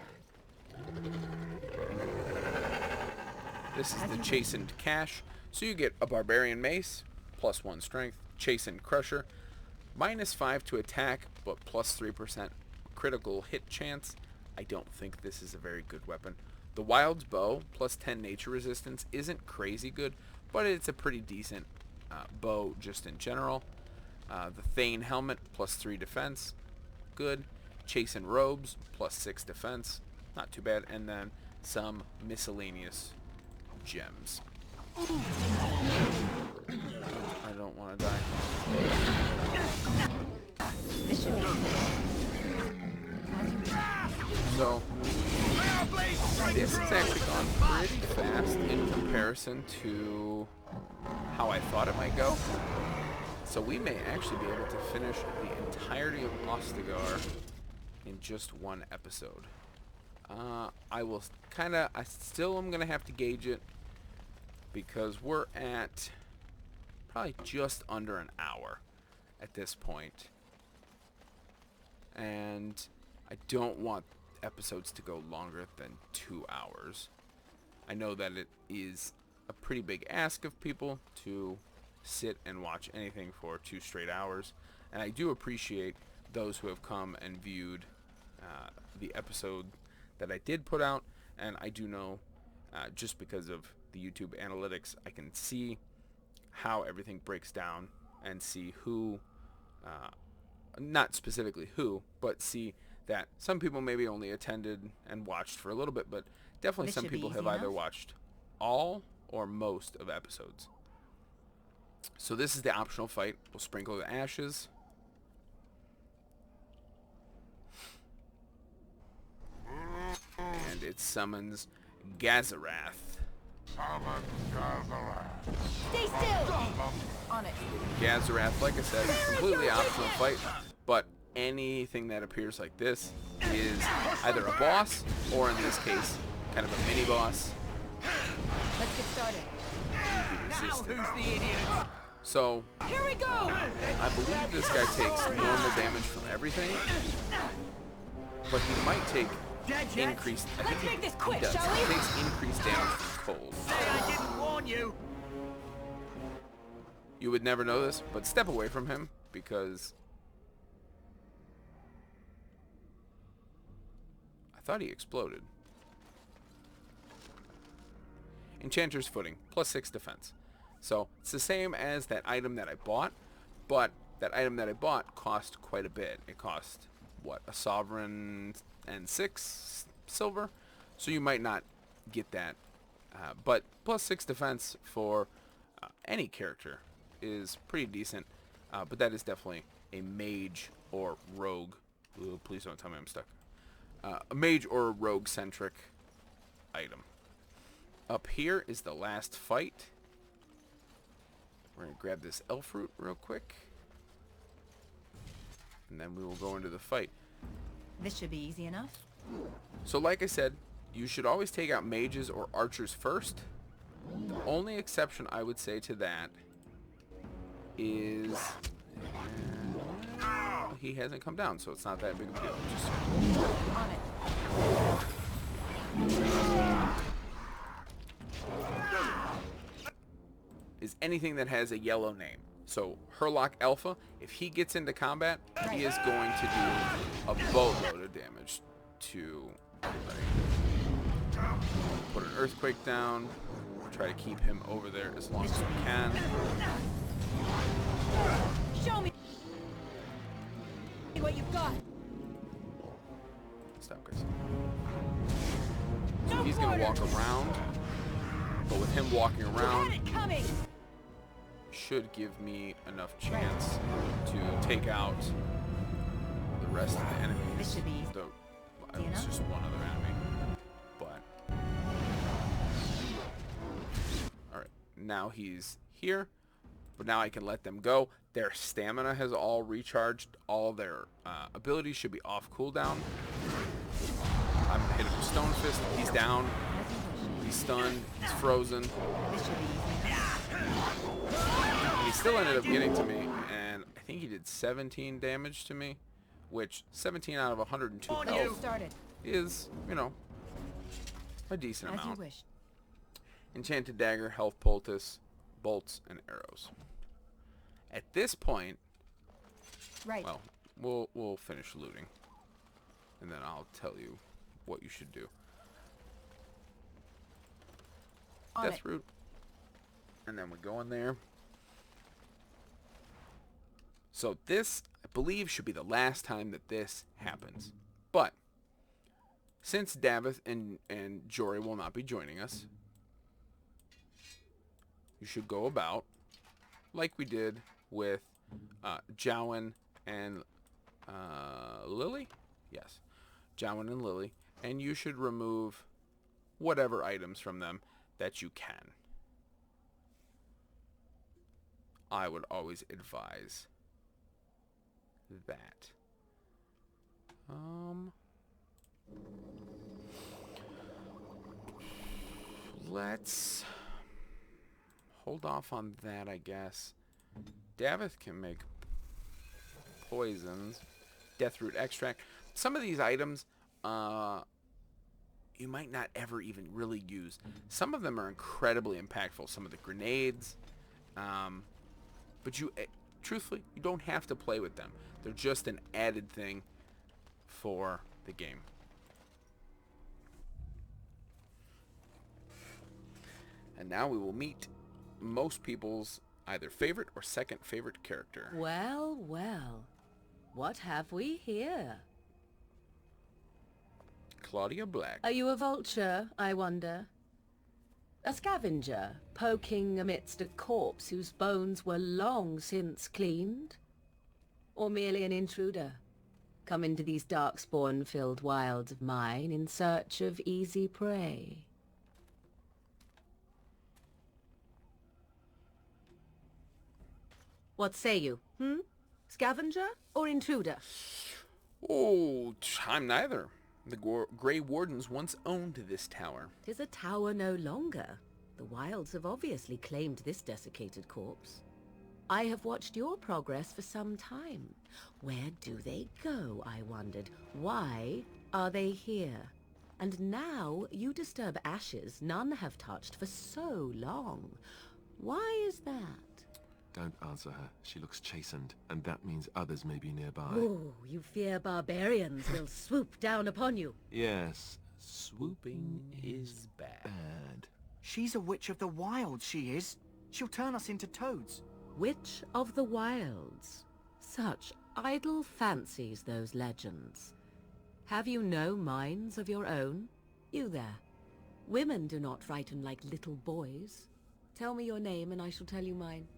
This is the Chastened Cash. So you get a Barbarian Mace, +1 Strength, Chastened Crusher, -5 to attack, but +3% critical hit chance. I don't think this is a very good weapon. The Wild's Bow, +10 nature resistance, isn't crazy good, but it's a pretty decent bow just in general. The Thane Helmet, +3 defense, good. Chastened Robes, +6 defense, not too bad. And then some miscellaneous gems. I don't want to die. So, this has actually gone pretty fast in comparison to how I thought it might go. So we may actually be able to finish the entirety of Ostagar in just one episode. I still am going to have to gauge it because we're at probably just under an hour at this point. And I don't want episodes to go longer than 2 hours. I know that it is a pretty big ask of people to sit and watch anything for 2 straight hours, and I do appreciate those who have come and viewed the episode that I did put out. And I do know, just because of the YouTube analytics, I can see how everything breaks down and see who, not specifically who, but see that some people maybe only attended and watched for a little bit, but definitely some people have either watched all or most of episodes. So this is the optional fight. We'll sprinkle the ashes. And it summons Gazarath. Stay still! On it. Gazarath, like I said, completely optional fight, but anything that appears like this is either a boss, or in this case, kind of a mini-boss. Let's get started. Now who's the idiot? So, here we go! I believe this guy takes normal damage from everything, but he might take increased. I think make this quick, he does. shall we? He takes increased damage from cold. Say I didn't warn you. You would never know this, but step away from him, because I thought he exploded. Enchanter's Footing, +6 defense. So it's the same as that item that I bought, but that item that I bought cost quite a bit. It cost, what, a sovereign and 6 silver? So you might not get that. But +6 defense for any character is pretty decent. But that is definitely a mage or rogue. Ooh, please don't tell me I'm stuck. A mage or a rogue-centric item. Up here is the last fight. We're going to grab this elf fruit real quick. And then we will go into the fight. This should be easy enough. So like I said, you should always take out mages or archers first. The only exception I would say to that is... he hasn't come down, so it's not that big of a deal. Just... on it. is anything that has a yellow name. So Herlock Alpha, if he gets into combat, he is going to do a boatload of damage to everybody. Put an earthquake down. Try to keep him over there as long as we can. Show me what you've got. Stop, Chris. So he's going to walk around, but with him walking around, should give me enough chance to take out the rest of the enemies. This should be easy. It's just one other enemy. But alright, now he's here. But now I can let them go. Their stamina has all recharged. All their abilities should be off cooldown. I'm gonna hit him with Stone Fist. He's down. He's stunned. He's frozen. And he still ended up getting to me, and I think he did 17 damage to me, which 17 out of 102 health is, you know, a decent amount. As you wish. Enchanted Dagger, Health Poultice, Bolts, and Arrows. At this point, well, we'll finish looting, and then I'll tell you what you should do. Deathroot, and then we go in there. So this, I believe, should be the last time that this happens. But since Davith and Jory will not be joining us, you should go about like we did with Jowen and Lily. Yes, Jowen and Lily, and you should remove whatever items from them that you can. I would always advise that. Let's hold off on that, I guess. Davith can make poisons. Deathroot extract. Some of these items, you might not ever even really use. Some of them are incredibly impactful. Some of the grenades, but truthfully, you don't have to play with them. They're just an added thing for the game. And now we will meet most people's either favorite or second favorite character. Well, well. What have we here? Claudia Black. Are you a vulture, I wonder? A scavenger, poking amidst a corpse whose bones were long since cleaned? Or merely an intruder, come into these darkspawn-filled wilds of mine in search of easy prey? What say you, Scavenger or intruder? Oh, I'm neither. The Grey Wardens once owned this tower. 'Tis a tower no longer. The wilds have obviously claimed this desiccated corpse. I have watched your progress for some time. Where do they go, I wondered? Why are they here? And now you disturb ashes none have touched for so long. Why is that? Don't answer her. She looks chastened, and that means others may be nearby. Oh, you fear barbarians will swoop down upon you. Yes, swooping is bad. She's a witch of the wilds, she is. She'll turn us into toads. Witch of the wilds. Such idle fancies, those legends. Have you no minds of your own? You there. Women do not frighten like little boys. Tell me your name and I shall tell you mine.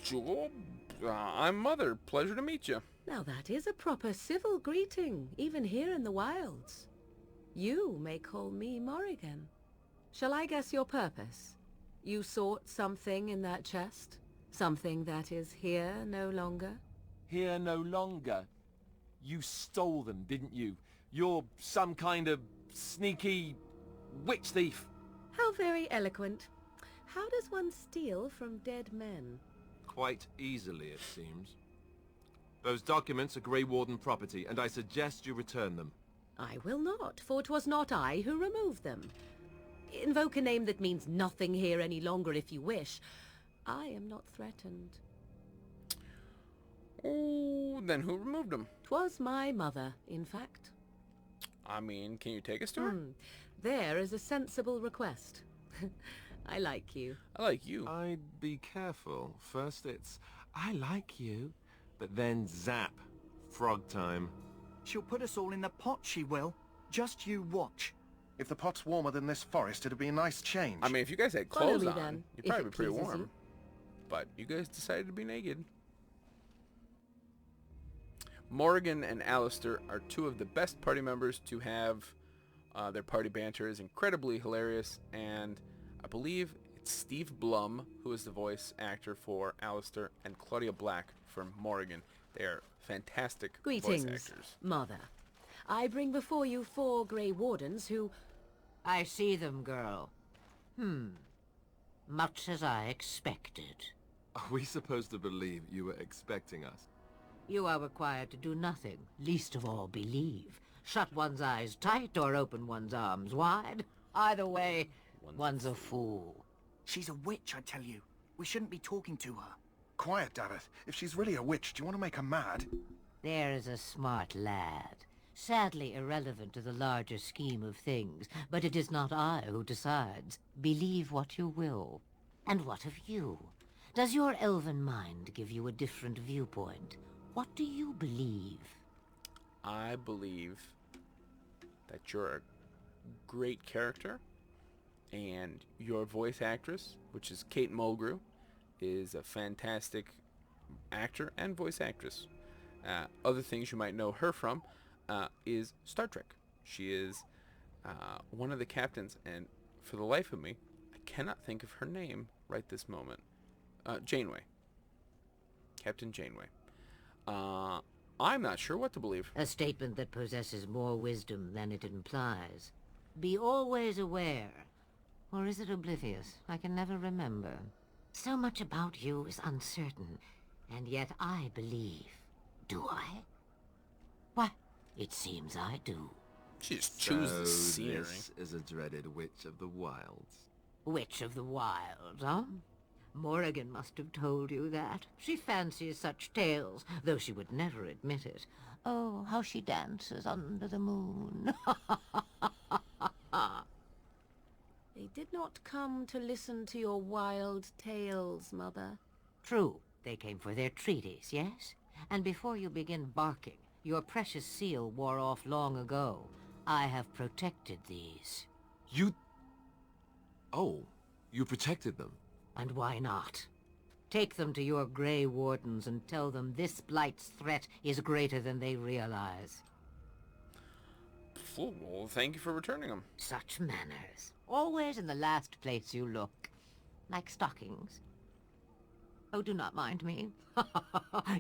Sure. I'm Mother. Pleasure to meet you. Now that is a proper civil greeting, even here in the wilds. You may call me Morrigan. Shall I guess your purpose? You sought something in that chest? Something that is here no longer? Here no longer? You stole them, didn't you? You're some kind of sneaky witch thief. How very eloquent. How does one steal from dead men? Quite easily, it seems. Those documents are Grey Warden property, and I suggest you return them. I will not, for 'twas not I who removed them. Invoke a name that means nothing here any longer if you wish. I am not threatened. Oh, then who removed them? 'Twas my mother, in fact. I mean, can you take us to her? There is a sensible request. I like you. I like you. I'd be careful. First it's, I like you, but then zap. Frog time. She'll put us all in the pot, she will. Just you watch. If the pot's warmer than this forest, it'd be a nice change. I mean, if you guys had Follow clothes me, on, then, you'd if probably it be pretty pleases warm. you. But you guys decided to be naked. Morrigan and Alistair are two of the best party members to have. Their party banter is incredibly hilarious, and I believe it's Steve Blum who is the voice actor for Alistair and Claudia Black for Morrigan. They are fantastic voice Greetings, actors. Mother. I bring before you 4 Grey Wardens who... I see them, girl. Much as I expected. Are we supposed to believe you were expecting us? You are required to do nothing, least of all believe. Shut one's eyes tight or open one's arms wide. Either way, one's a fool. She's a witch, I tell you. We shouldn't be talking to her. Quiet, Davith. If she's really a witch, do you want to make her mad? There is a smart lad. Sadly irrelevant to the larger scheme of things, but it is not I who decides. Believe what you will. And what of you? Does your elven mind give you a different viewpoint? What do you believe? I believe that you're a great character, and your voice actress, which is Kate Mulgrew, is a fantastic actor and voice actress. Other things you might know her from is Star Trek. She is one of the captains, and for the life of me, I cannot think of her name right this moment. Janeway. Captain Janeway. I'm not sure what to believe. A statement that possesses more wisdom than it implies. Be always aware. Or is it oblivious? I can never remember. So much about you is uncertain, and yet I believe. Do I? Why, it seems I do. She just chooses So scenery. this is a dreaded Witch of the Wilds. Witch of the Wilds, huh? Morrigan must have told you that. She fancies such tales, though she would never admit it. Oh, how she dances under the moon. They did not come to listen to your wild tales, Mother. True, they came for their treaties, yes? And before you begin barking, your precious seal wore off long ago. I have protected these. You... Oh, you protected them. And why not? Take them to your Grey Wardens and tell them this Blight's threat is greater than they realize. Well, thank you for returning them. Such manners. Always in the last place you look. Like stockings. Oh, do not mind me.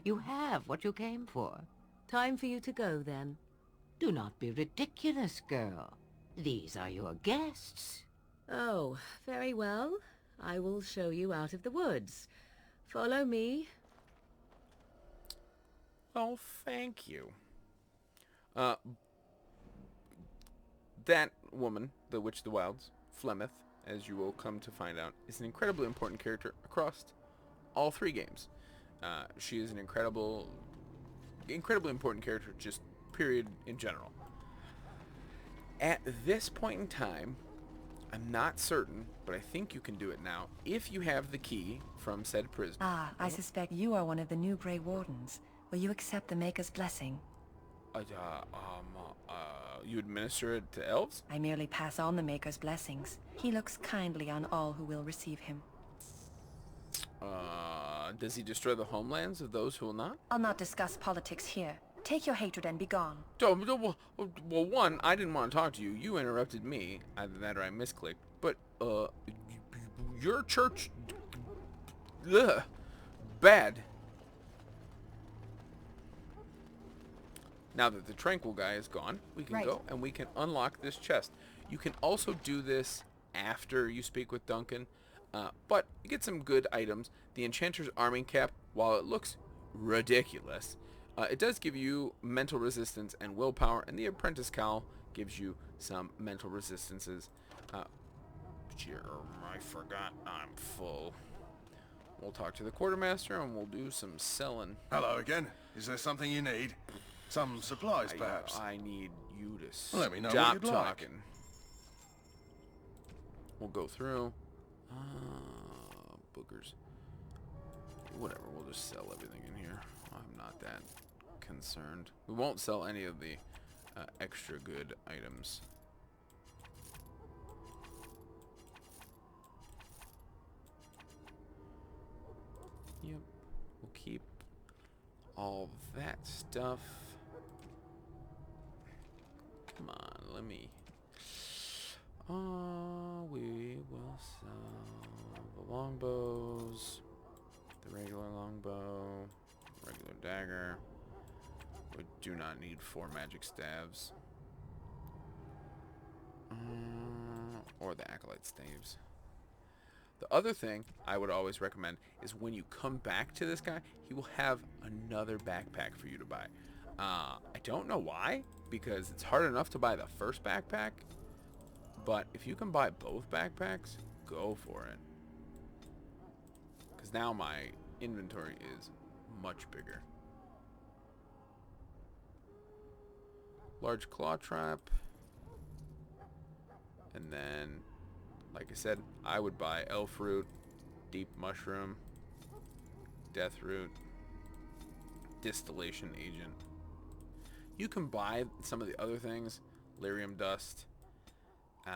You have what you came for. Time for you to go, then. Do not be ridiculous, girl. These are your guests. Oh, very well. I will show you out of the woods. Follow me. Oh, thank you. That woman, the Witch of the Wilds, Flemeth, as you will come to find out, is an incredibly important character across all 3 games. She is an incredibly important character, just period in general. At this point in time, I'm not certain, but I think you can do it now, if you have the key from said prison. Ah, I suspect you are one of the new Grey Wardens. Will you accept the Maker's blessing? You administer it to elves? I merely pass on the Maker's blessings. He looks kindly on all who will receive him. Does he destroy the homelands of those who will not? I'll not discuss politics here. Take your hatred and be gone. Well, one, I didn't want to talk to you. You interrupted me. Either that or I misclicked. But, your church... Ugh. Bad. Now that the Tranquil guy is gone, we can go and we can unlock this chest. You can also do this after you speak with Duncan, but you get some good items. The Enchanter's Arming Cap, while it looks ridiculous, it does give you mental resistance and willpower, and the Apprentice Cowl gives you some mental resistances. I forgot I'm full. We'll talk to the Quartermaster and we'll do some selling. Hello again. Is there something you need? Some supplies, perhaps? I need you to Let me know stop what you'd talking. like. We'll go through. Boogers. Whatever, we'll just sell everything in here. I'm not that concerned. We won't sell any of the extra good items. Yep, we'll keep all that stuff. Come on, let me... we will sell the longbows, the regular longbow, regular dagger. We do not need 4 magic staves. Or the acolyte staves. The other thing I would always recommend is when you come back to this guy, he will have another backpack for you to buy. I don't know why, because it's hard enough to buy the first backpack, but if you can buy both backpacks, go for it. Because now my inventory is much bigger. Large claw trap. And then, like I said, I would buy elf root, deep mushroom, death root, distillation agent. You can buy some of the other things, lyrium dust. You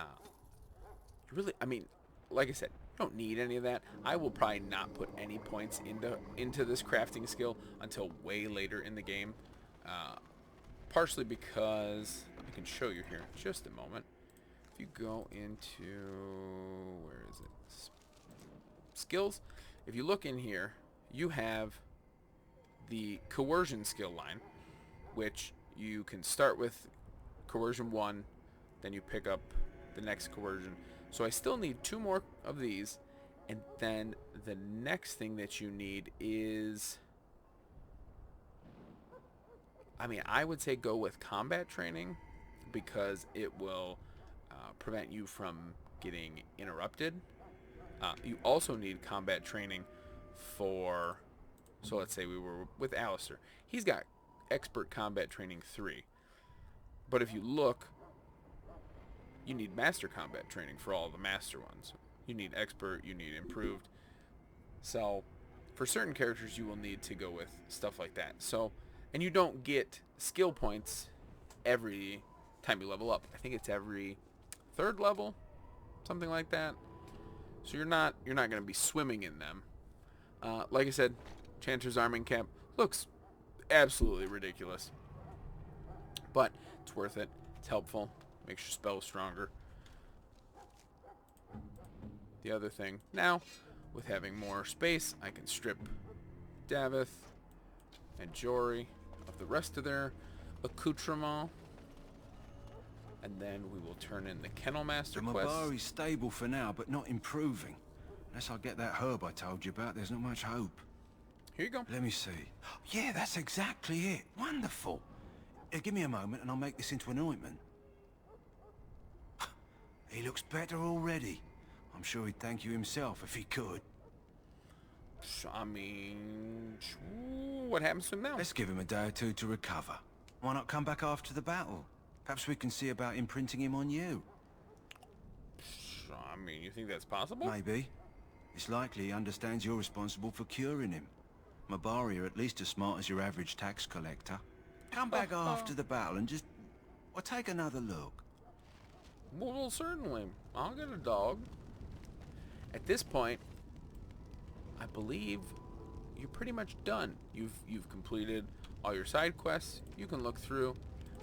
really, I mean, like I said, you don't need any of that. I will probably not put any points into this crafting skill until way later in the game. Partially because, I can show you here in just a moment. If you go into, where is it? Skills. If you look in here, you have the coercion skill line, which you can start with coercion 1, then you pick up the next coercion. So I still need 2 more of these, and then the next thing that you need is, I mean, I would say go with combat training, because it will prevent you from getting interrupted. You also need combat training for, so let's say we were with Alistair. He's got expert combat training 3. But if you look, you need master combat training for all the master ones. You need expert, you need improved. So for certain characters you will need to go with stuff like that. So, and you don't get skill points every time you level up. I think it's every 3rd level, something like that. So you're not going to be swimming in them. Like I said, Chanter's Arming Camp looks absolutely ridiculous, but it's worth it. It's helpful. Makes your spells stronger. The other thing now, with having more space, I can strip Davith and Jory of the rest of their accoutrement, and then we will turn in the Kennel Master quest. Mabari's stable for now, but not improving. Unless I get that herb I told you about, there's not much hope. Here you go. Let me see. Yeah, that's exactly it. Wonderful. Give me a moment and I'll make this into an ointment. He looks better already. I'm sure he'd thank you himself if he could. I mean, what happens to him now? Let's give him a day or 2 to recover. Why not come back after the battle? Perhaps we can see about imprinting him on you. I mean, you think that's possible? Maybe. It's likely he understands you're responsible for curing him. Mabari are at least as smart as your average tax collector. Come back after the battle and just... well, take another look. Well, certainly. I'll get a dog. At this point, I believe you're pretty much done. You've completed all your side quests. You can look through.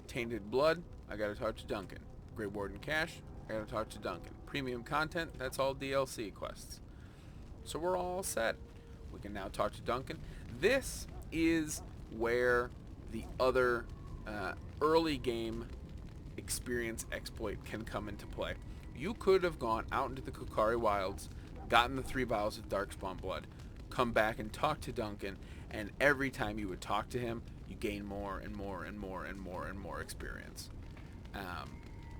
Tainted Blood, I gotta talk to Duncan. Grey Warden Cash, I gotta talk to Duncan. Premium content, that's all DLC quests. So we're all set. We can now talk to Duncan. This is where the other early game experience exploit can come into play. You could have gone out into the Kukari Wilds, gotten the 3 vials of Darkspawn blood, come back and talk to Duncan, and every time you would talk to him, you gain more and more and more and more and more experience.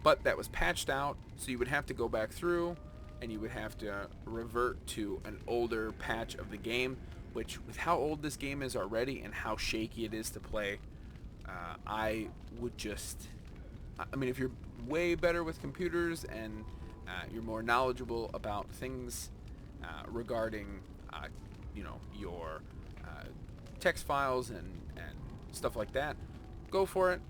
But that was patched out, so you would have to go back through, and you would have to revert to an older patch of the game, which, with how old this game is already and how shaky it is to play, I would just... I mean, if you're way better with computers and you're more knowledgeable about things regarding, you know, your text files and stuff like that, go for it.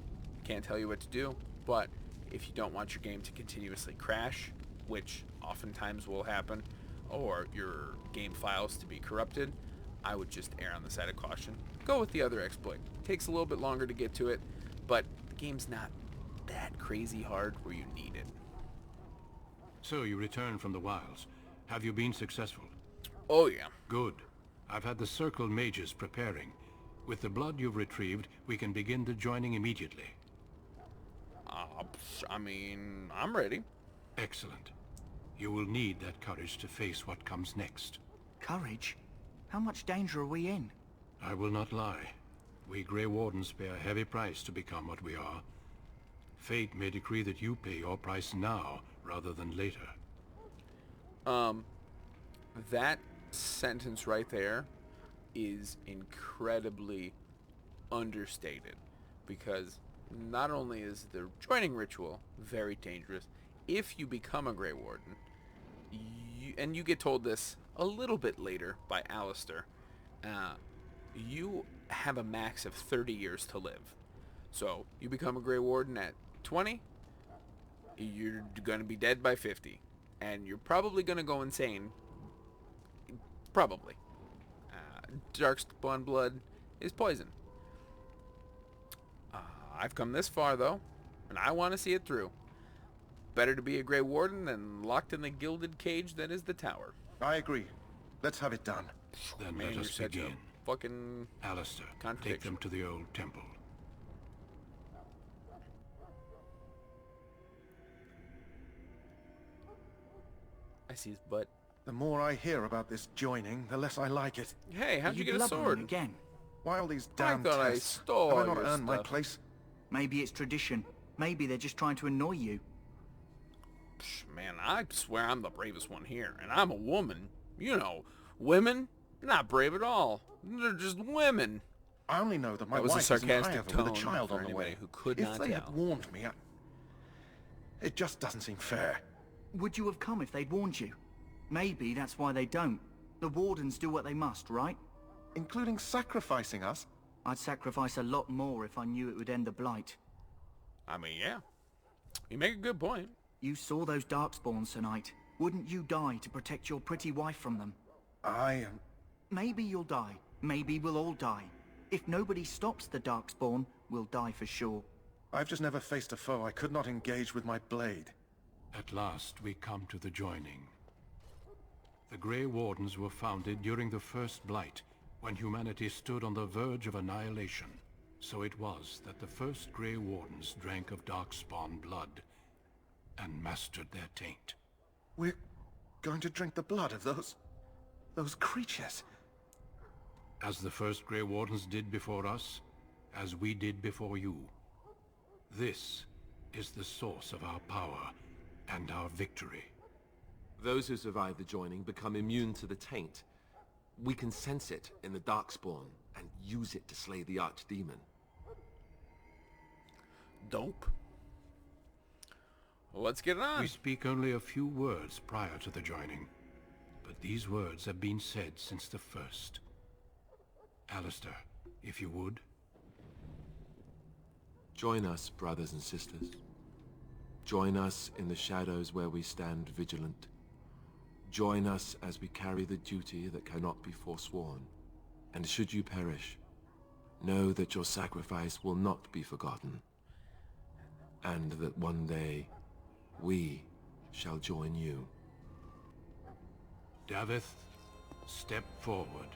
Can't tell you what to do, but if you don't want your game to continuously crash, which oftentimes will happen, or your game files to be corrupted, I would just err on the side of caution. Go with the other exploit. Takes a little bit longer to get to it, but the game's not that crazy hard where you need it. So you returned from the wilds. Have you been successful? Oh yeah. Good. I've had the Circle mages preparing. With the blood you've retrieved, we can begin the joining immediately. I mean, I'm ready. Excellent. You will need that courage to face what comes next. Courage? How much danger are we in? I will not lie. We Grey Wardens pay a heavy price to become what we are. Fate may decree that you pay your price now, rather than later. That sentence right there is incredibly understated, because not only is the joining ritual very dangerous, if you become a Grey Warden, and you get told this a little bit later by Alistair, you have a max of 30 years to live. So you become a Grey Warden at 20, you're going to be dead by 50, and you're probably going to go insane. Probably. Darkspawn blood is poison. I've come this far, though, and I want to see it through. Better to be a Grey Warden than locked in the gilded cage that is the tower. I agree. Let's have it done. Then Man, let us you're such a begin. fucking Alistair, take contradiction. them to the old temple. I see his butt. The more I hear about this joining, the less I like it. Hey, how'd you get a sword? Again? Why all these damn thought I tests? stole Have I all not your earned my stuff. place? Maybe it's tradition. Maybe they're just trying to annoy you. Man, I swear I'm the bravest one here, and I'm a woman. You know, women, not brave at all. They're just women. I only know that my was a wife is in sarcastic Iowa with a tone child for on the anybody way. who could If not they tell. had warned me, it just doesn't seem fair. Would you have come if they'd warned you? Maybe that's why they don't. The Wardens do what they must, right? Including sacrificing us? I'd sacrifice a lot more if I knew it would end the Blight. I mean, yeah. You make a good point. You saw those Darkspawns tonight. Wouldn't you die to protect your pretty wife from them? Maybe you'll die. Maybe we'll all die. If nobody stops the Darkspawn, we'll die for sure. I've just never faced a foe I could not engage with my blade. At last we come to the joining. The Grey Wardens were founded during the First Blight, when humanity stood on the verge of annihilation. So it was that the first Grey Wardens drank of Darkspawn blood and mastered their taint. We're going to drink the blood of those creatures. As the first Grey Wardens did before us, as we did before you. This is the source of our power and our victory. Those who survive the joining become immune to the taint. We can sense it in the Darkspawn and use it to slay the Archdemon. Dope. Well, let's get it on. We speak only a few words prior to the joining, but these words have been said since the first. Alistair, if you would. Join us, brothers and sisters. Join us in the shadows where we stand vigilant. Join us as we carry the duty that cannot be forsworn. And should you perish, know that your sacrifice will not be forgotten. And that one day, we shall join you. Davith, step forward.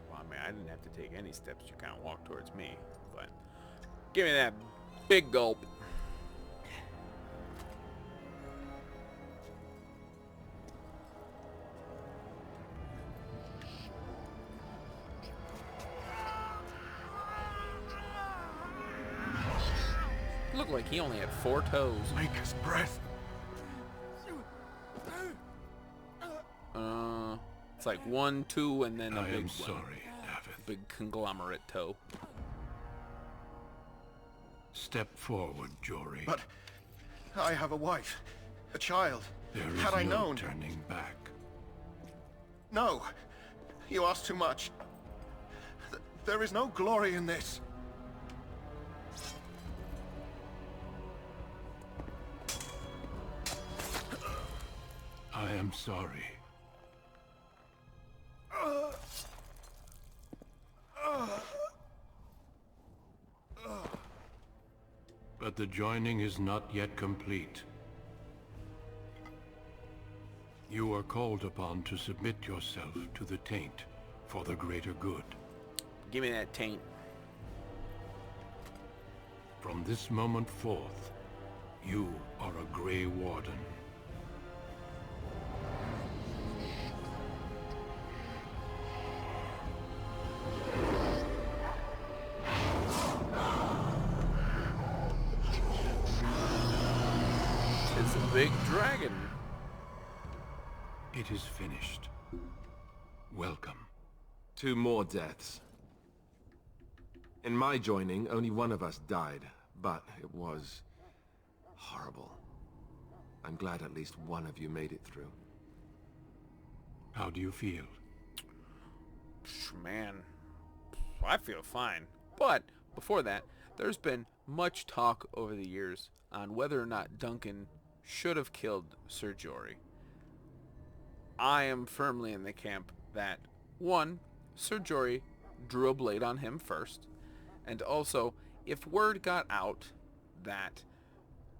Well, I mean, I didn't have to take any steps to kind of walk towards me, but give me that big gulp. Looked like he only had 4 toes. Maker's breath. It's like 1, 2, and then a big one. Sorry, Davith. Big conglomerate toe. Step forward, Jory. But I have a wife, a child. There is Had I no known. turning back. No, you ask too much. There is no glory in this. I am sorry. But the joining is not yet complete. You are called upon to submit yourself to the taint for the greater good. Give me that taint. From this moment forth, you are a Grey Warden. It's a big dragon. It is finished. Welcome. 2 more deaths. In my joining, only one of us died, but it was horrible. I'm glad at least one of you made it through. How do you feel? Man, I feel fine. But before that, there's been much talk over the years on whether or not Duncan should have killed Sir Jory. I am firmly in the camp that, 1, Sir Jory drew a blade on him first, and also, if word got out that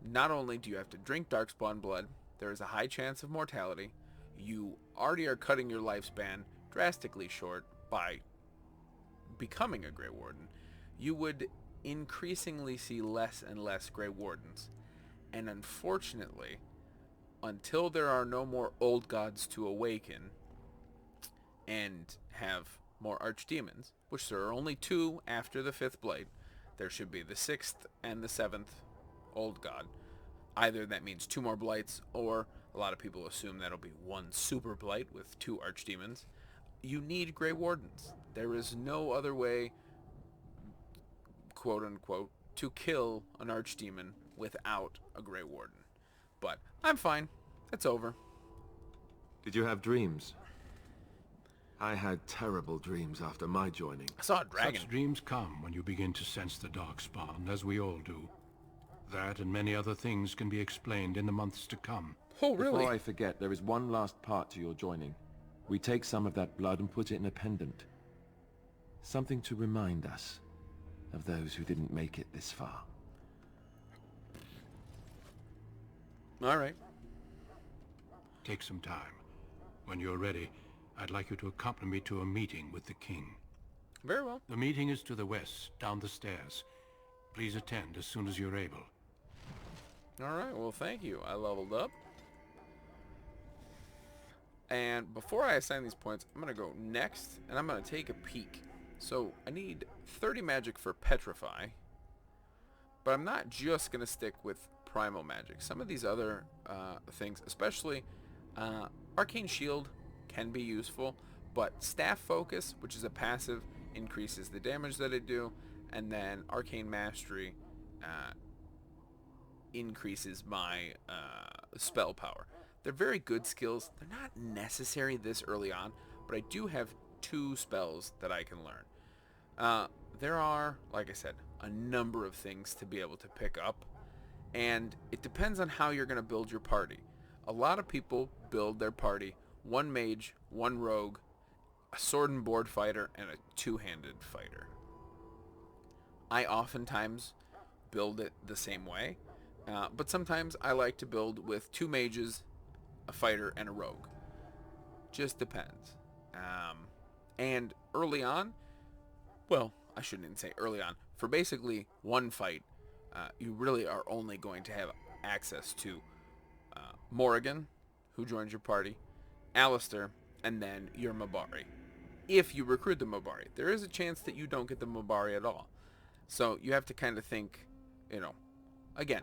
not only do you have to drink Darkspawn blood, there is a high chance of mortality, you already are cutting your lifespan drastically short by becoming a Grey Warden, you would increasingly see less and less Grey Wardens. And unfortunately, until there are no more old gods to awaken and have more archdemons, which there are only 2 after the 5th blade, there should be the 6th and the 7th Old God. Either that means 2 more blights, or a lot of people assume that'll be 1 super blight with 2 archdemons. You need Grey Wardens. There is no other way, quote unquote, to kill an archdemon without a Grey Warden. But I'm fine. It's over. Did you have dreams? I had terrible dreams after my joining. I saw a dragon. Such dreams come when you begin to sense the darkspawn, as we all do. That and many other things can be explained in the months to come. Oh, really? Before I forget, there is one last part to your joining. We take some of that blood and put it in a pendant. Something to remind us of those who didn't make it this far. All right. Take some time. When you're ready, I'd like you to accompany me to a meeting with the king. Very well. The meeting is to the west, down the stairs. Please attend as soon as you're able. All right, well, thank you. I leveled up. And before I assign these points, I'm going to go next, and I'm going to take a peek. So I need 30 magic for Petrify, but I'm not just going to stick with Primal Magic. Some of these other things, especially Arcane Shield, can be useful, but Staff Focus, which is a passive, increases the damage that I do, and then Arcane Mastery increases my spell power. They're very good skills. They're not necessary this early on, but I do have 2 spells that I can learn. There are, like I said, a number of things to be able to pick up, and it depends on how you're going to build your party. A lot of people build their party 1 mage, 1 rogue, a sword and board fighter, and a 2-handed fighter. I oftentimes build it the same way, but sometimes I like to build with 2 mages, a fighter, and a rogue. Just depends. And early on, well, I shouldn't even say early on. For basically 1 fight, you really are only going to have access to Morrigan, who joins your party, Alistair, and then your Mabari. If you recruit the Mabari. There is a chance that you don't get the Mabari at all. So you have to kind of think, you know, again,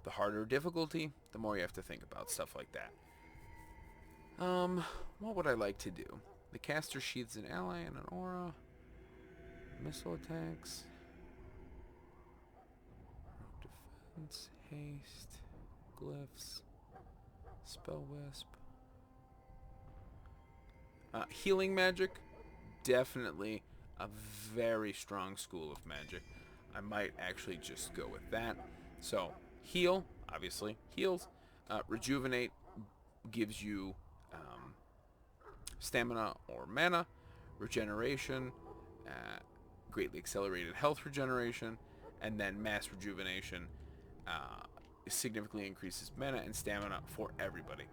the harder difficulty, the more you have to think about stuff like that. What would I like to do? The caster sheathes an ally and an aura. Missile attacks. Defense, haste, glyphs, spell wisp. Healing magic, definitely a very strong school of magic. I might actually just go with that. So, heal, obviously, heals. Rejuvenate gives you stamina or mana. Regeneration, greatly accelerated health regeneration. And then mass rejuvenation significantly increases mana and stamina for everybody.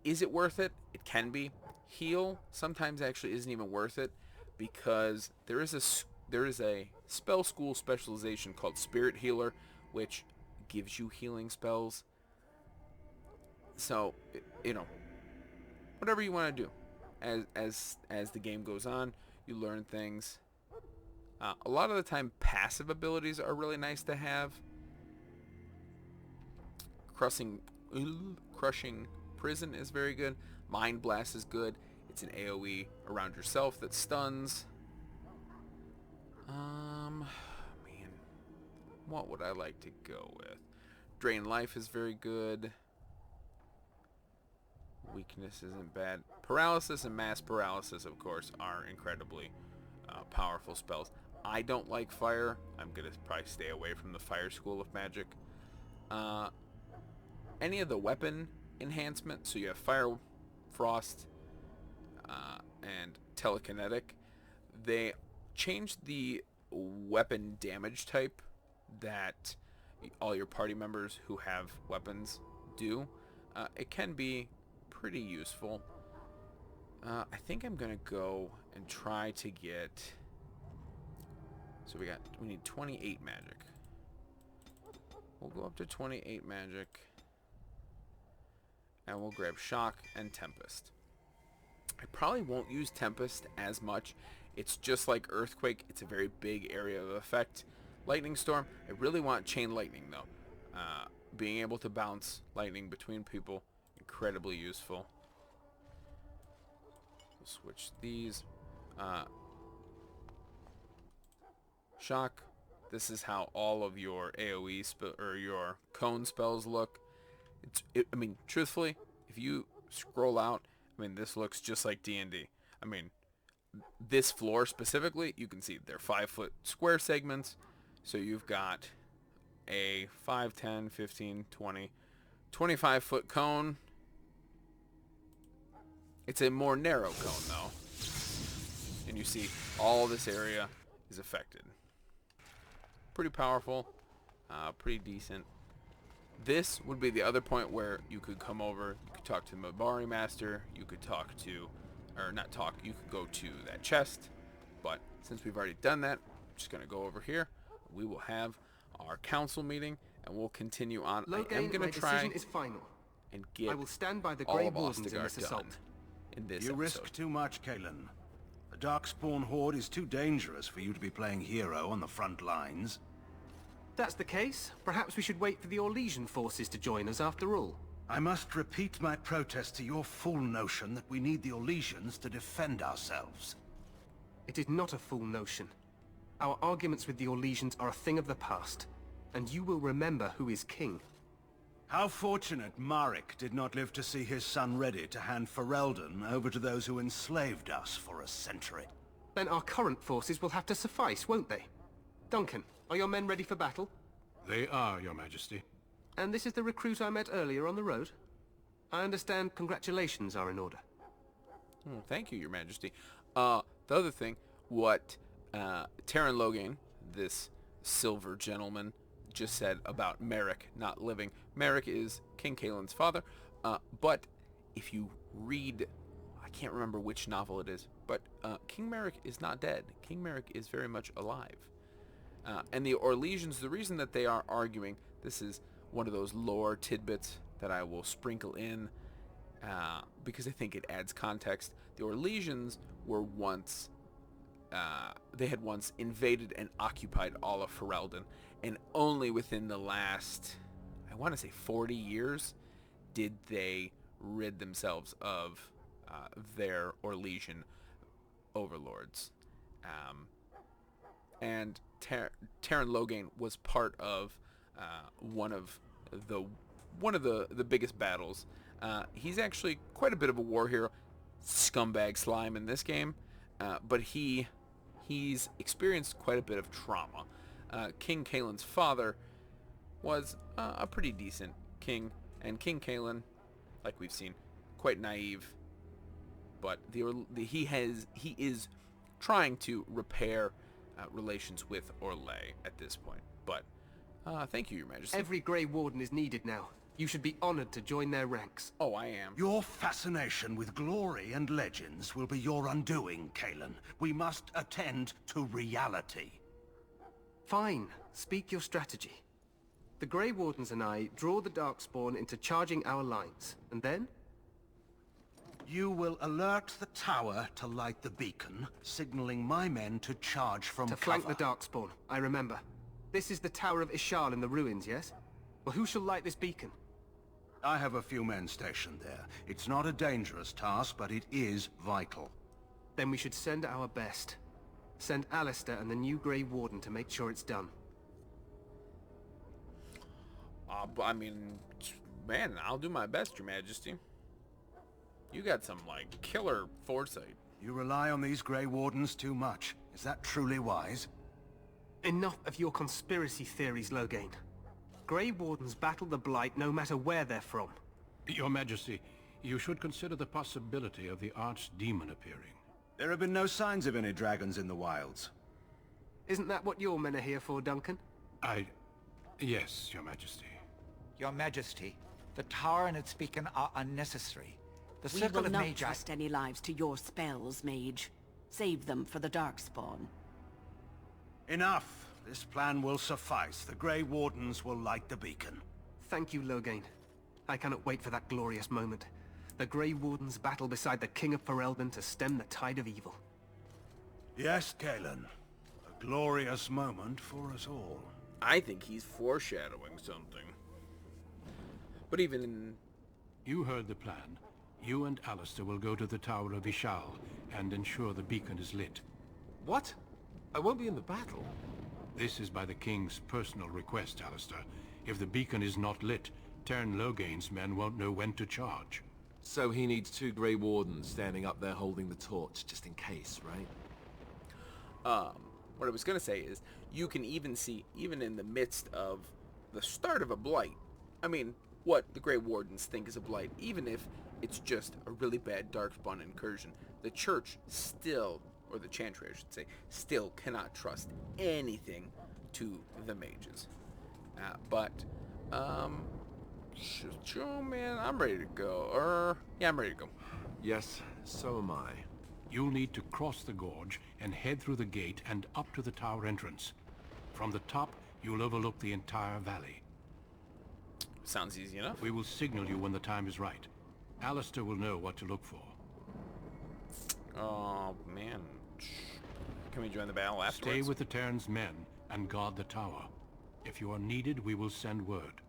Is it worth it? It can be. Heal sometimes actually isn't even worth it, because there is a spell school specialization called Spirit Healer, which gives you healing spells. So, you know, whatever you want to do. As the game goes on, you learn things. A lot of the time, passive abilities are really nice to have. Crushing Prison is very good. Mind Blast is good. It's an AoE around yourself that stuns. Man, what would I like to go with? Drain Life is very good. Weakness isn't bad. Paralysis and Mass Paralysis, of course, are incredibly powerful spells. I don't like fire. I'm going to probably stay away from the fire school of magic. Any of the weapon enhancement, so you have Fire, Frost, and Telekinetic. They changed the weapon damage type that all your party members who have weapons do. It can be pretty useful. I think I'm gonna go and try to get, so we need 28 magic. We'll go up to 28 magic, and we'll grab Shock and Tempest. I probably won't use Tempest as much It's just like Earthquake. It's a very big area of effect. Lightning Storm, I really want Chain Lightning though. Being able to bounce lightning between people, incredibly useful. We'll switch these. Shock. This is how all of your AoE or your cone spells look. I mean, truthfully, if you scroll out, I mean, this looks just like D&D. I mean, this floor specifically, you can see they're 5-foot square segments. So you've got a 5, 10, 15, 20, 25-foot cone. It's a more narrow cone, though. And you see all this area is affected. Pretty powerful. Pretty decent. This would be the other point where you could come over, you could talk to the Mabari Master, you could talk to, or not talk, you could go to that chest. But since we've already done that, I'm just going to go over here. We will have our council meeting, and we'll continue on. Logain, I am going to try decision is final. And get I will stand by the Grey Wardens in this Ostagar assault. done in this You episode. risk too much, Kalen. The Darkspawn Horde is too dangerous for you to be playing hero on the front lines. That's the case. Perhaps we should wait for the Orlesian forces to join us after all. I must repeat my protest to your fool notion that we need the Orlesians to defend ourselves. It is not a fool notion. Our arguments with the Orlesians are a thing of the past, and you will remember who is king. How fortunate Marek did not live to see his son ready to hand Ferelden over to those who enslaved us for a century. Then our current forces will have to suffice, won't they? Duncan, are your men ready for battle? They are, Your Majesty. And this is the recruit I met earlier on the road? I understand congratulations are in order. Thank you, Your Majesty. The other thing, what Terran Logain, this silver gentleman, just said about Merrick not living. Merrick is King Kaelin's father, but if you read, I can't remember which novel it is, but King Merrick is not dead. King Merrick is very much alive. And the Orlesians, the reason that they are arguing, this is one of those lore tidbits that I will sprinkle in because I think it adds context. The Orlesians were once, they had once invaded and occupied all of Ferelden, and only within the last, I want to say 40 years, did they rid themselves of their Orlesian overlords. And Terran Logain was part of one of the biggest battles. He's actually quite a bit of a war hero, scumbag slime in this game, but he's experienced quite a bit of trauma. King Kaelin's father was a pretty decent king, and King Kaelin, like we've seen, quite naive. But he is trying to repair relations with Orlais at this point. But thank you, Your Majesty. Every Grey Warden is needed now. You should be honored to join their ranks. Oh, I am. Your fascination with glory and legends will be your undoing, Kaelin. We must attend to reality. Fine. Speak your strategy. The Grey Wardens and I draw the Darkspawn into charging our lines, and then? You will alert the tower to light the beacon, signaling my men to charge from cover. To flank the Darkspawn, I remember. This is the Tower of Ishal in the ruins, yes? Well, who shall light this beacon? I have a few men stationed there. It's not a dangerous task, but it is vital. Then we should send our best. Send Alistair and the new Grey Warden to make sure it's done. I mean, man, I'll do my best, Your Majesty. You got some, like, killer foresight. You rely on these Grey Wardens too much. Is that truly wise? Enough of your conspiracy theories, Logain. Grey Wardens battle the Blight no matter where they're from. Your Majesty, you should consider the possibility of the Archdemon appearing. There have been no signs of any dragons in the wilds. Isn't that what your men are here for, Duncan? Yes, Your Majesty. Your Majesty, the tower and its beacon are unnecessary. The We circle will of not Mage... trust any lives to your spells, Mage. Save them for the Darkspawn. Enough. This plan will suffice. The Grey Wardens will light the beacon. Thank you, Logain. I cannot wait for that glorious moment. The Grey Wardens battle beside the King of Ferelden to stem the tide of evil. Yes, Kalen. A glorious moment for us all. I think he's foreshadowing something. But even in... You heard the plan. You and Alistair will go to the Tower of Ishal and ensure the beacon is lit. What? I won't be in the battle. This is by the King's personal request, Alistair. If the beacon is not lit, Tern Loghain's men won't know when to charge. So he needs 2 Grey Wardens standing up there holding the torch, just in case, right? What I was going to say is, you can even see, even in the midst of the start of a blight, I mean, what the Grey Wardens think is a blight, even if it's just a really bad Darkspawn incursion, the Church still, or the Chantry I should say, still cannot trust anything to the mages. Sure, man, I'm ready to go. Yeah, I'm ready to go. Yes, so am I. You'll need to cross the gorge and head through the gate and up to the tower entrance. From the top, you'll overlook the entire valley. Sounds easy enough. We will signal you when the time is right. Alistair will know what to look for. Oh, man. Can we join the battle afterwards? Stay with the Terran's men and guard the tower. If you are needed, we will send word.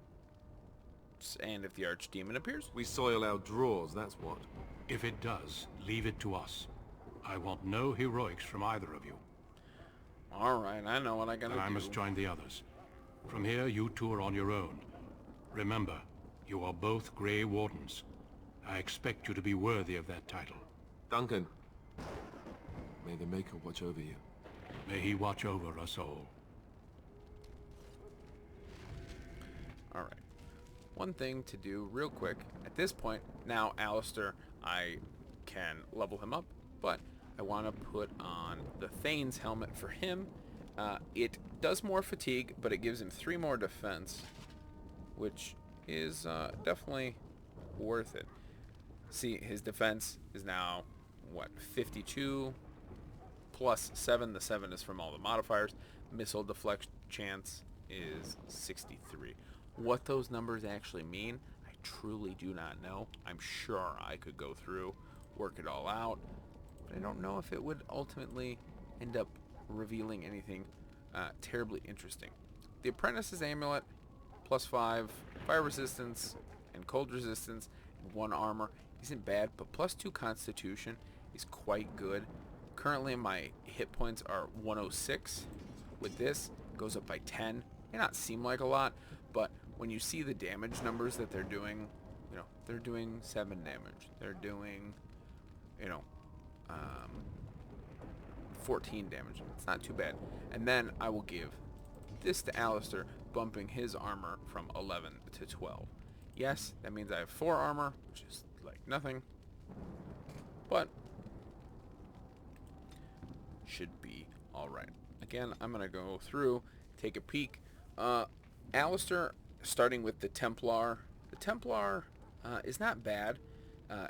And if the Archdemon appears? We soil our drawers, that's what. If it does, leave it to us. I want no heroics from either of you. Alright, I know what I gotta do. I must join the others. From here, you two are on your own. Remember, you are both Grey Wardens. I expect you to be worthy of that title. Duncan, may the Maker watch over you. May he watch over us all. Alright. One thing to do real quick. At this point, now Alistair, I can level him up, but I want to put on the Thane's helmet for him. It does more fatigue, but it gives him 3 more defense, which is definitely worth it. See, his defense is now, what, 52 plus 7. The 7 is from all the modifiers. Missile deflect chance is 63. What those numbers actually mean, I truly do not know. I'm sure I could go through, work it all out, but I don't know if it would ultimately end up revealing anything terribly interesting. The Apprentice's Amulet, +5 fire resistance and cold resistance and 1 armor isn't bad, but +2 constitution is quite good. Currently my hit points are 106. With this, it goes up by 10. May not seem like a lot, but when you see the damage numbers that they're doing, you know, they're doing 7 damage. They're doing, you know, 14 damage. It's not too bad. And then I will give this to Alistair, bumping his armor from 11 to 12. Yes, that means I have 4 armor, which is like nothing, but should be alright. Again, I'm going to go through, take a peek. Alistair, starting with the Templar. The Templar is not bad.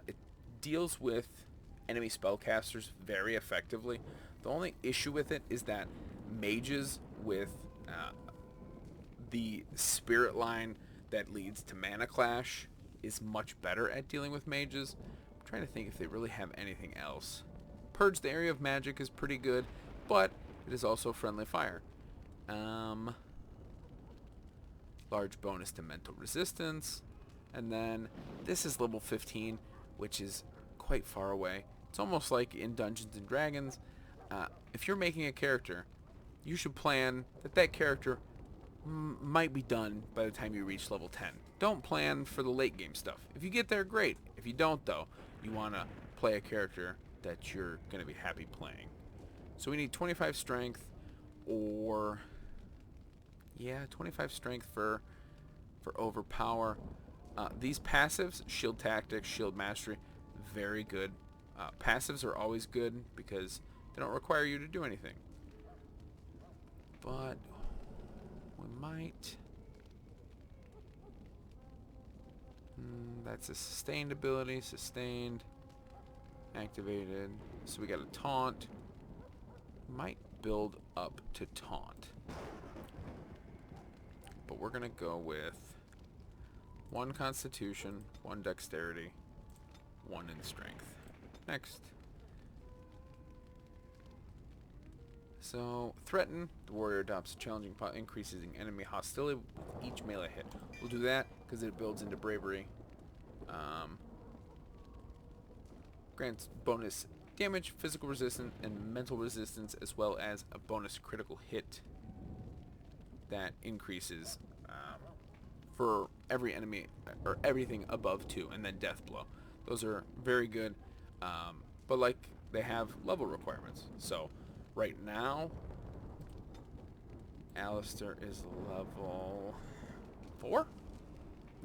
It deals with enemy spellcasters very effectively. The only issue with it is that mages with the spirit line that leads to Mana Clash is much better at dealing with mages. I'm trying to think if they really have anything else. Purge the Area of Magic is pretty good, but it is also friendly fire. Large bonus to mental resistance, and then this is level 15, which is quite far away. It's almost like in Dungeons and Dragons. If you're making a character, you should plan that that character might be done by the time you reach level 10. Don't plan for the late game stuff. If you get there, great. If you don't, though, you want to play a character that you're going to be happy playing. So we need 25 strength, or 25 strength for overpower. These passives, shield tactics, shield mastery, very good. Passives are always good because they don't require you to do anything. But we might. That's a sustained ability, sustained, activated. So we got a taunt. Might build up to taunt. But we're gonna go with 1 constitution, 1 dexterity, 1 in strength. Next. So, threaten. The warrior adopts a challenging increasing enemy hostility with each melee hit. We'll do that because it builds into bravery. Grants bonus damage, physical resistance, and mental resistance, as well as a bonus critical hit that increases for every enemy or everything above 2, and then death blow. Those are very good, but like they have level requirements. So right now, Alistair is level 4?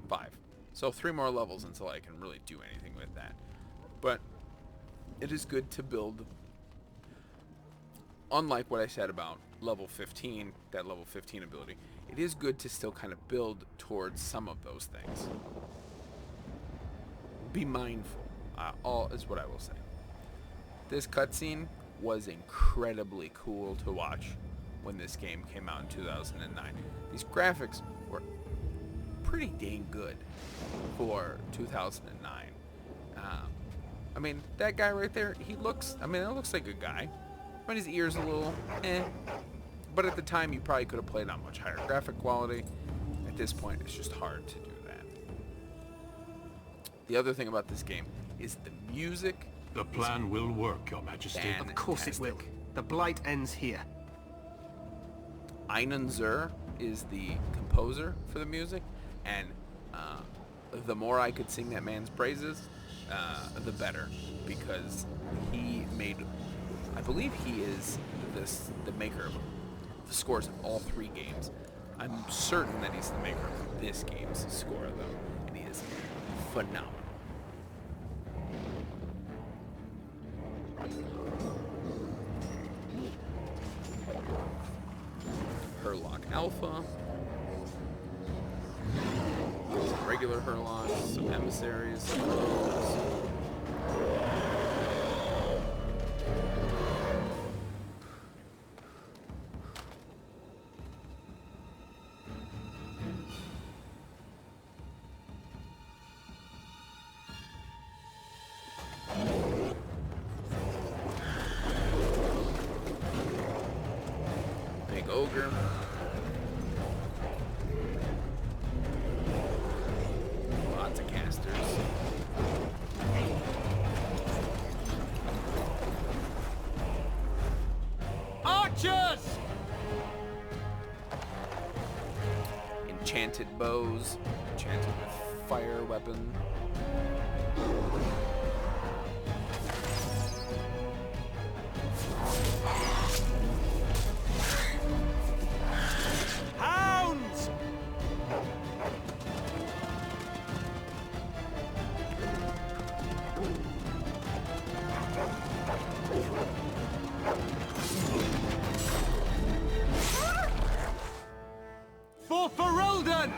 5. So 3 more levels until I can really do anything with that. But it is good to build, unlike what I said about level 15, that level 15 ability, it is good to still kind of build towards some of those things. Be mindful, all is what I will say. This cutscene was incredibly cool to watch when this game came out in 2009. These graphics were pretty dang good for 2009. I mean, that guy right there, he looks, I mean, that looks like a guy. But his ear's a little, But at the time, you probably could have played on much higher graphic quality. At this point, it's just hard to do that. The other thing about this game is the music. The plan will work, Your Majesty. Of course it will. The blight ends here. Einan Zur is the composer for the music, and the more I could sing that man's praises, the better, because he made, I believe he is the maker of the scores of all 3 games. I'm certain that he's the maker of this game's score, though, and he is phenomenal. Herlock Alpha, some regular Herlocks, some emissaries, big ogre. Lots of casters. Archers! Enchanted bows, enchanted with fire weapon. Hounds! For Ferelden!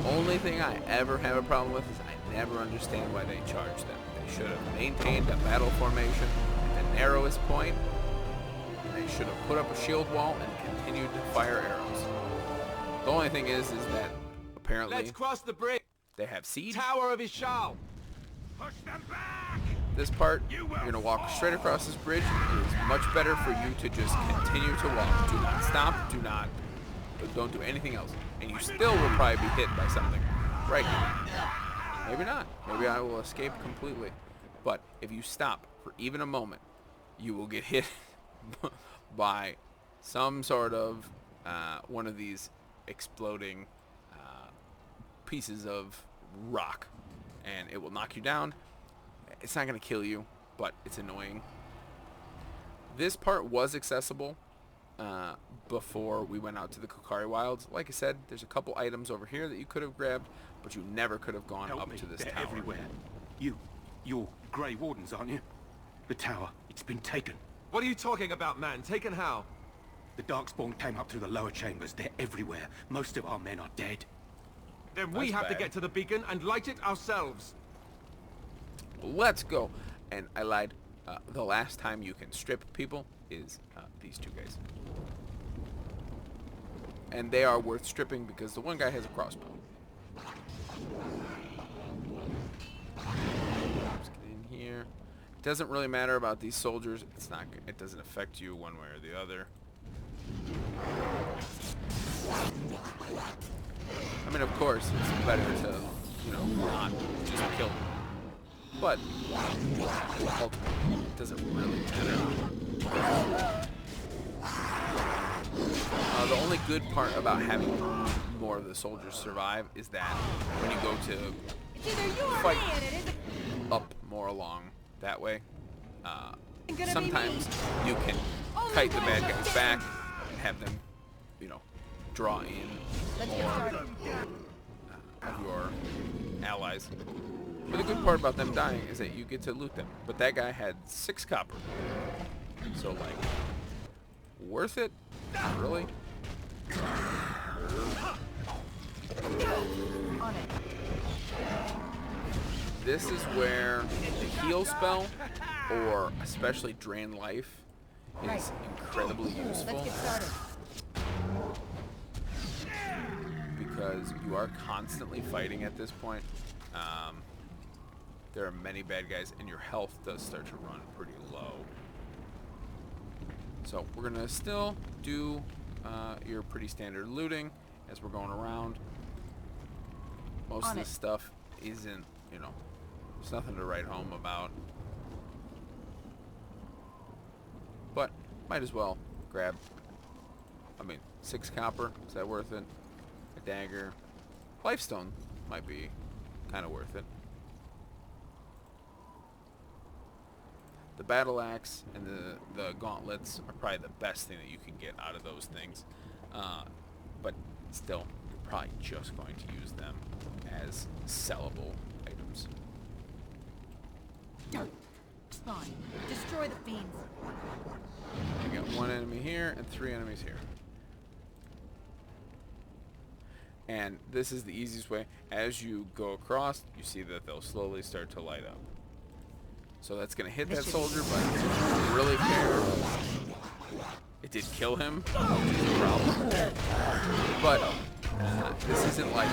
Only thing I ever have a problem with is I never understand why they charge them. They should have maintained a battle formation at the narrowest point, and they should have put up a shield wall and continued to fire arrows. The only thing is that apparently Let's cross the bridge. They have siege. Tower of Ishal. Push them back! This part, you're going to walk straight across this bridge. It is much better for you to just continue to walk. Do not stop. Don't do anything else. And you still will probably be hit by something right here. Maybe not. Maybe I will escape completely. But if you stop for even a moment, you will get hit by some sort of one of these exploding pieces of rock. And it will knock you down. It's not going to kill you, but it's annoying. This part was accessible before we went out to the Kokari Wilds. Like I said, there's a couple items over here that you could have grabbed, but you never could have gone up to this They're tower. everywhere. You're Grey Wardens, aren't you? The tower, it's been taken. What are you talking about, man? Taken how? The Darkspawn came up through the lower chambers. They're everywhere. Most of our men are dead. Then we have to get to the beacon and light it ourselves. Let's go. And I lied. The last time you can strip people is these 2 guys. And they are worth stripping because the one guy has a crossbow. doesn't really matter about these soldiers. It doesn't affect you one way or the other. I mean, of course, it's better to, you know, not just kill them. But ultimately, it doesn't really matter. The only good part about having more of the soldiers survive is that when you go to fight up more along that way, sometimes you can kite the bad guys back and have them, you know, draw in more of your allies. But the good part about them dying is that you get to loot them. But that guy had 6 copper. So, like, worth it? Not really. This is where the heal spell, or especially drain life, is incredibly useful. Because you are constantly fighting at this point. There are many bad guys, and your health does start to run pretty low. So we're gonna still do your pretty standard looting as we're going around. Most of this stuff isn't, you know, there's nothing to write home about. But might as well grab, 6 copper, is that worth it? A dagger. Lifestone might be kind of worth it. The battle axe and the gauntlets are probably the best thing that you can get out of those things. But still, you're probably just going to use them as sellable items. Fine. Destroy the fiends. I got 1 enemy here and 3 enemies here. And this is the easiest way. As you go across, you see that they'll slowly start to light up. So that's going to hit that soldier, but it doesn't really care. It did kill him, which is a problem. But this isn't like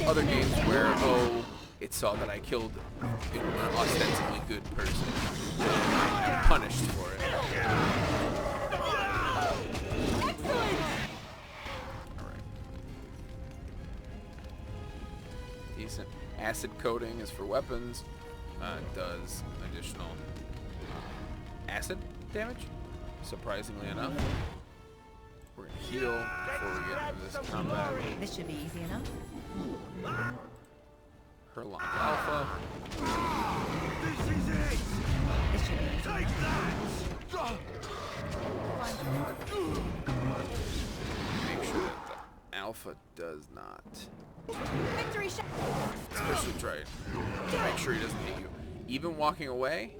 other games where, oh, it saw that I killed, you know, an ostensibly good person. I'm punished for it. Alright. Decent. Acid coating is for weapons. Does additional acid damage, surprisingly enough. We're going to heal before we get into this combat. This should be easy enough. Herlock Alpha. This is it! This should be easy enough. Make sure that the Alpha does not. Victory shot! Especially try to make sure he doesn't hit you. Even walking away,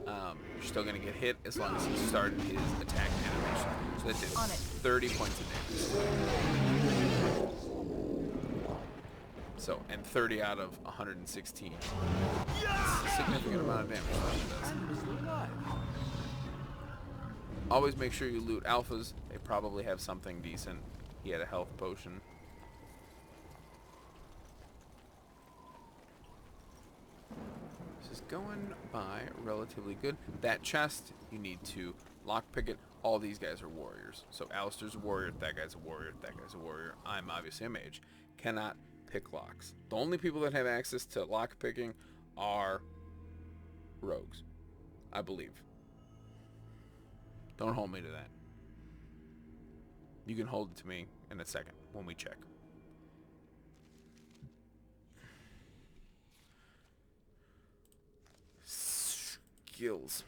you're still going to get hit as long as he started his attack animation. So that did 30 points of damage. So, and 30 out of 116. That's a significant amount of damage that does. Always make sure you loot alphas. They probably have something decent. He had a health potion. Is going by relatively good. That chest, you need to lockpick it. All these guys are warriors. So Alistair's a warrior, that guy's a warrior, that guy's a warrior. I'm obviously a mage. Cannot pick locks. The only people that have access to lockpicking are rogues, I believe. Don't hold me to that. You can hold it to me in a second when we check. Skills.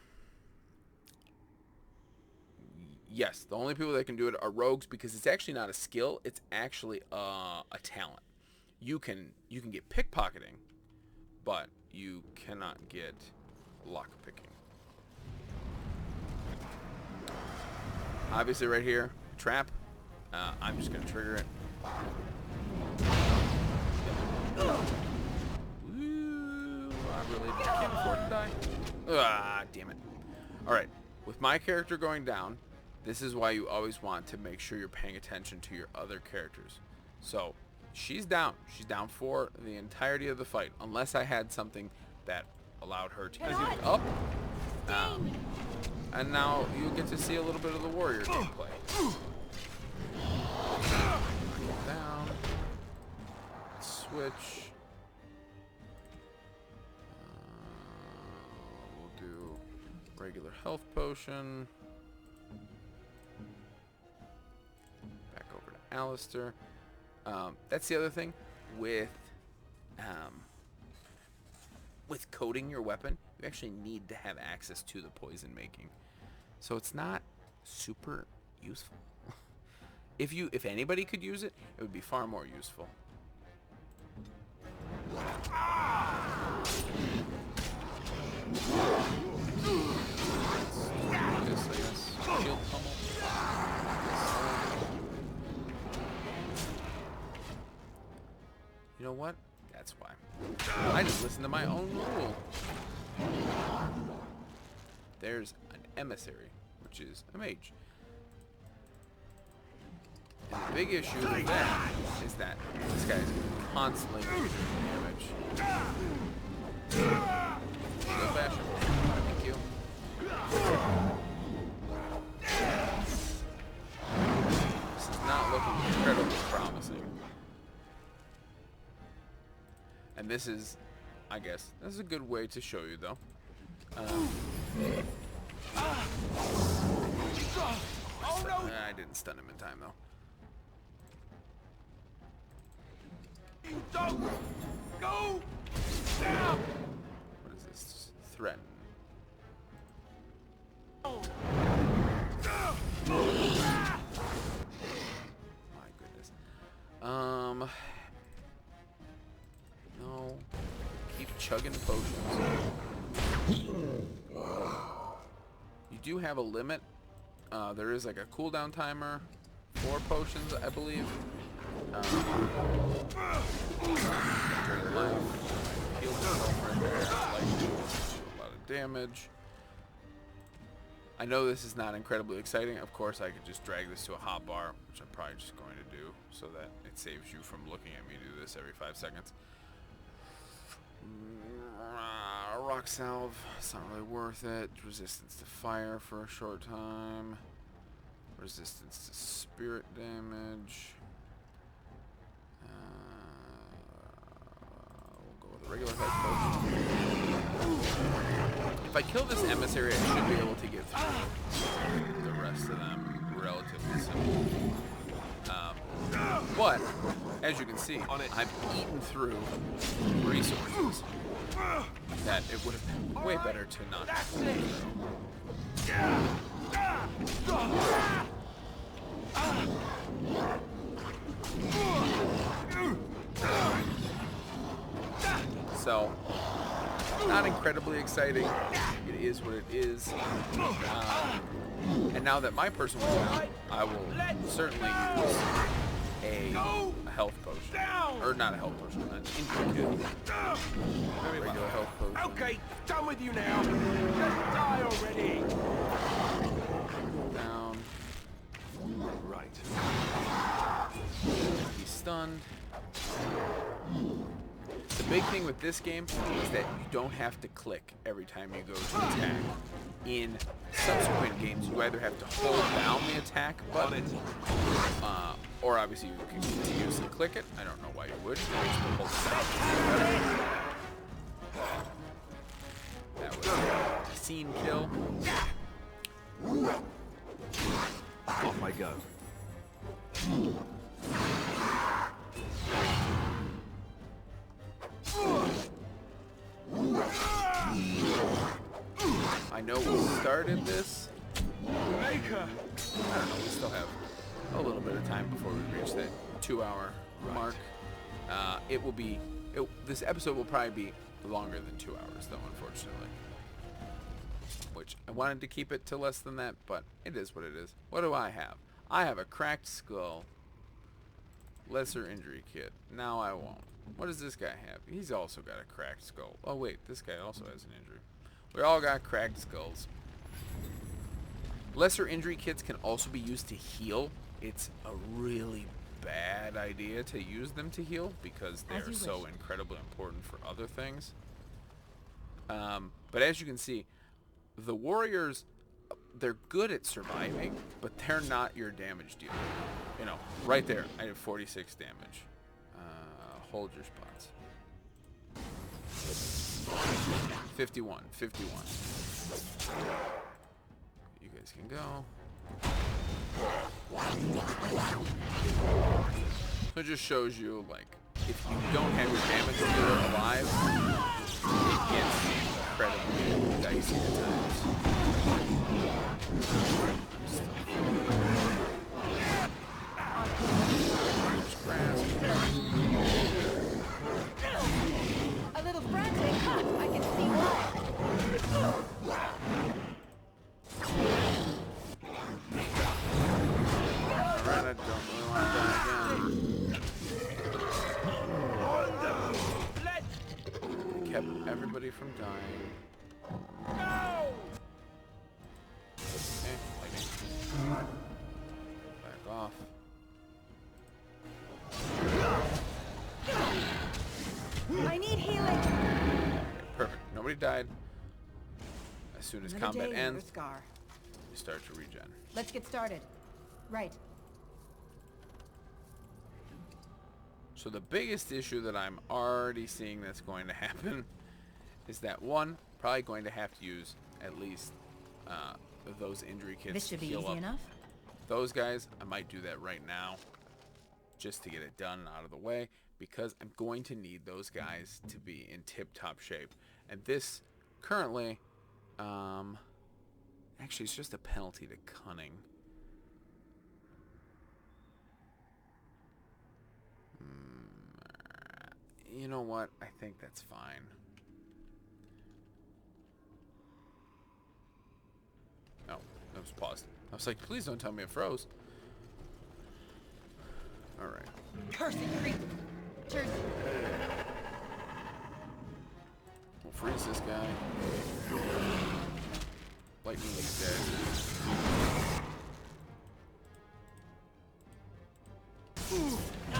Yes, the only people that can do it are rogues because it's actually not a skill, it's actually a talent. You can get pickpocketing, but you cannot get lockpicking. Obviously right here, trap. I'm just going to trigger it. Ooh, I really can't afford to die. Ah, damn it. Alright, with my character going down, this is why you always want to make sure you're paying attention to your other characters. So, she's down. She's down for the entirety of the fight, unless I had something that allowed her to get up. And now you'll get to see a little bit of the warrior gameplay. Down. Switch. We'll do regular health potion. Back over to Alistair. That's the other thing with coating your weapon. You actually need to have access to the poison making, so it's not super useful. If anybody could use it, it would be far more useful. This, I guess. Shield pummel. You know what? That's why. I just listened to my own rule. There's an emissary, which is a mage. And the big issue with that is that this guy's constantly doing damage. Go fashion. Thank you. This is not looking incredibly promising. And this is, I guess, this is a good way to show you, though. I didn't stun him in time, though. Don't go down. What is this? Threaten. My goodness. No. Keep chugging potions. You do have a limit. There is like a cooldown timer for potions, I believe. Heal myself right there. Like, a lot of damage. I know this is not incredibly exciting. Of course, I could just drag this to a hotbar, which I'm probably just going to do so that it saves you from looking at me do this every 5 seconds. Rock salve, it's not really worth it. Resistance to fire for a short time. Resistance to spirit damage. We'll go with a regular health potion. If I kill this emissary, I should be able to get through the rest of them relatively simple. But, as you can see, I've eaten through resources that it would have been way better to not have through. So, not incredibly exciting. It is what it is. And now that my person was down, I will certainly use a health potion. Or not a health potion, an injury kit. Regular health potion. Okay, done with you now. Just die already. Down. Right. He's stunned. The big thing with this game is that you don't have to click every time you go to attack. In subsequent games, you either have to hold down the attack button, or obviously you can continuously click it. I don't know why you would. That was a scene kill. Off I go. I know we started this. I don't know, we still have a little bit of time before we reach that 2-hour mark. This episode will probably be longer than 2 hours, though, unfortunately. Which, I wanted to keep it to less than that, but it is what it is. What do I have? I have a cracked skull. Lesser injury kit. Now I won't. What does this guy have? He's also got a cracked skull. Oh wait, this guy also has an injury. We all got cracked skulls. Lesser injury kits can also be used to heal. It's a really bad idea to use them to heal because they're so incredibly important for other things. But as you can see, the warriors, they're good at surviving, but they're not your damage dealer. You know, right there, I did 46 damage. Hold your spots. 51. You guys can go. So it just shows you, like, if you don't have your damage dealer alive, it gets incredibly dicey at times. A little frantic, huh? I can see why. Alright, I don't really want to die again. Kept everybody from dying. Okay, lightning. Back off. I need healing. Okay, perfect. Nobody died. As soon as Another combat day, another ends, scar. you start to regen. Let's get started. Right. So the biggest issue that I'm already seeing that's going to happen is that, one, probably going to have to use at least those injury kits. This should to be heal easy up. enough. Those guys, I might do that right now just to get it done and out of the way, because I'm going to need those guys to be in tip-top shape. And this currently, actually it's just a penalty to cunning. You know what? I think that's fine. Oh, that was paused. I was like, please don't tell me it froze. Alright. Cursed creep. Cheers. We'll freeze this guy. Lightning these guys.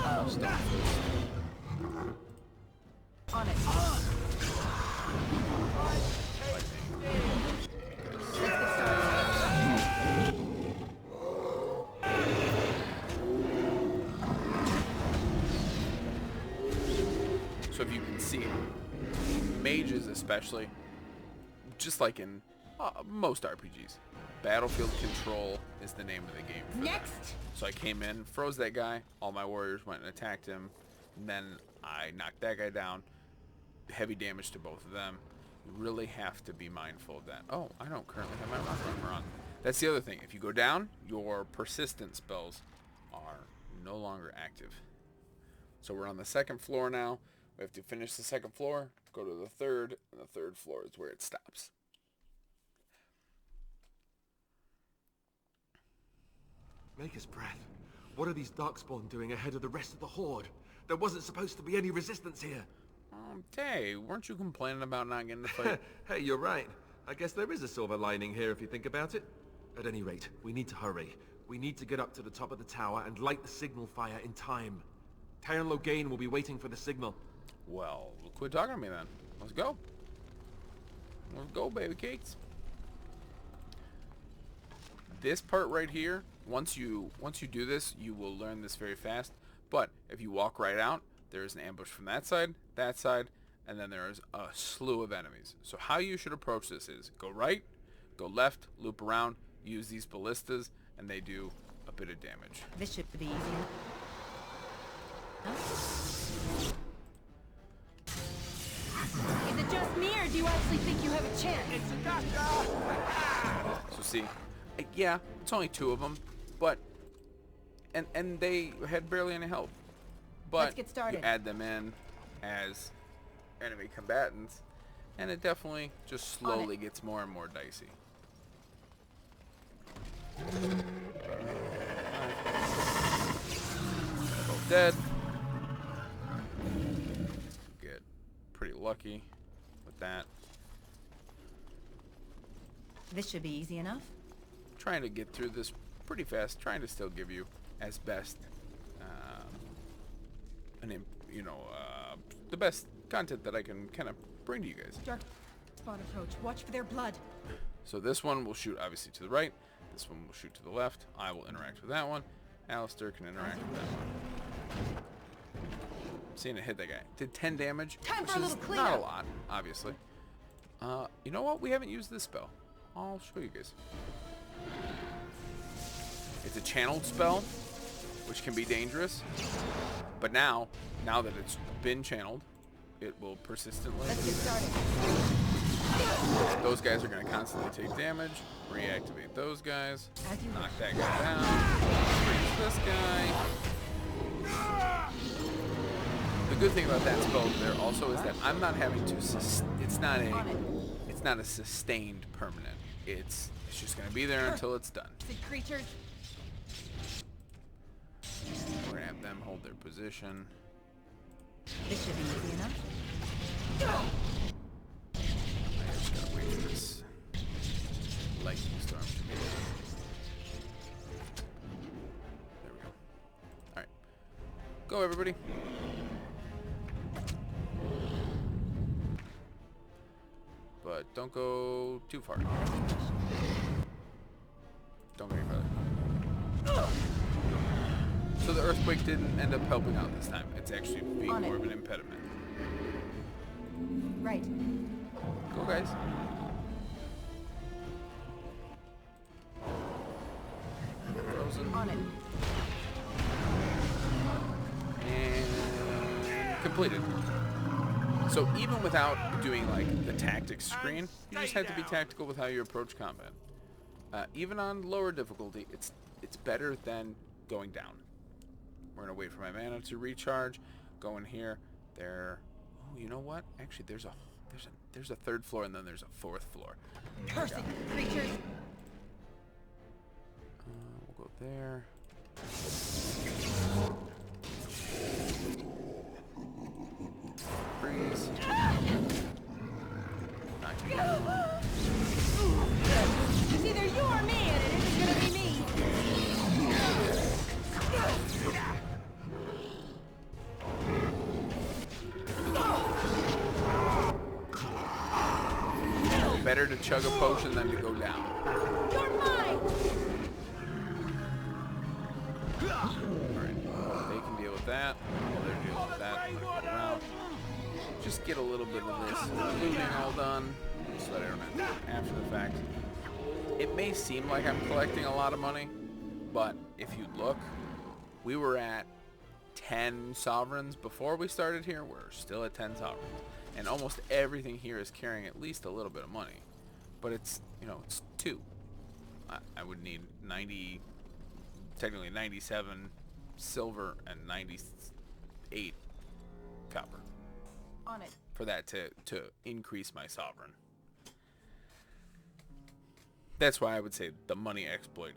Almost done. On it. So if you can see, mages especially, just like in most RPGs, battlefield control is the name of the game for Next. them. So I came in, froze that guy, all my warriors went and attacked him, and then I knocked that guy down. Heavy damage to both of them. You really have to be mindful of that. Oh, I don't currently have my rock armor on. That's the other thing. If you go down, your persistent spells are no longer active. So we're on the second floor now. We have to finish the second floor, go to the third, and the third floor is where it stops. Maker's breath. What are these Darkspawn doing ahead of the rest of the Horde? There wasn't supposed to be any resistance here. Hey, weren't you complaining about not getting to fight? Hey, you're right. I guess there is a silver lining here if you think about it. At any rate, we need to hurry. We need to get up to the top of the tower and light the signal fire in time. Tyron Loghain will be waiting for the signal. Well, quit talking to me then. Let's go. Let's go, baby cakes. This part right here, once you do this, you will learn this very fast. But if you walk right out, there's an ambush from that side, and then there's a slew of enemies. So how you should approach this is go right, go left, loop around, use these ballistas, and they do a bit of damage. This should be easy. Is it just me, or do you actually think you have a chance? It's a doctor! So see, yeah, it's only two of them, but and they had barely any health. But Let's get started. you add them in as enemy combatants, and it definitely just slowly gets more and more dicey. Both dead. Get pretty lucky with that. This should be easy enough. Trying to get through this pretty fast, trying to still give you as best the best content that I can kind of bring to you guys. Dark spawn approach. Watch for their blood. So this one will shoot obviously to the right. This one will shoot to the left. I will interact with that one. Alistair can interact with that one. Seeing it hit that guy. Did 10 damage, Time which for a is little cleanup. not a lot, obviously. You know what? We haven't used this spell. I'll show you guys. It's a channeled spell, which can be dangerous. But now that it's been channeled, it will persistently. Let's get started. Those guys are going to constantly take damage. Reactivate those guys. As you Knock wish. that guy down. Freeze this guy. The good thing about that spell there also is that I'm not having to. It's not a sustained permanent. It's just going to be there until it's done. The creatures. We're going to have them hold their position. This should be easy enough. I just gotta wait for this lightning storm to be. There we go. Alright. Go, everybody. But don't go too far. Don't go any further. So the earthquake didn't end up helping out this time. It's actually being more of an impediment. Right. Go, guys. Frozen. On it. And completed. So even without doing like the tactics screen, you just have to be tactical with how you approach combat. Even on lower difficulty, it's better than going down. We're gonna wait for my mana to recharge. Go in here. There. Oh, you know what? Actually, there's a third floor and then there's a fourth floor. Cursing creatures. We'll go there. Freeze. Knock you down. It's either you or me, and it isn't gonna be me. Better to chug a potion than to go down. You're mine. Alright, they can deal with that. While they're dealing with that, I'm gonna go around. Just get a little bit of this looting all done, so that I don't have to do it after the fact. It may seem like I'm collecting a lot of money, but if you look, we were at 10 sovereigns before we started here. We're still at 10 sovereigns. And almost everything here is carrying at least a little bit of money. But it's, you know, it's 2. I would need 90, technically 97 silver and 98 copper. On it. For that to increase my sovereign. That's why I would say the money exploit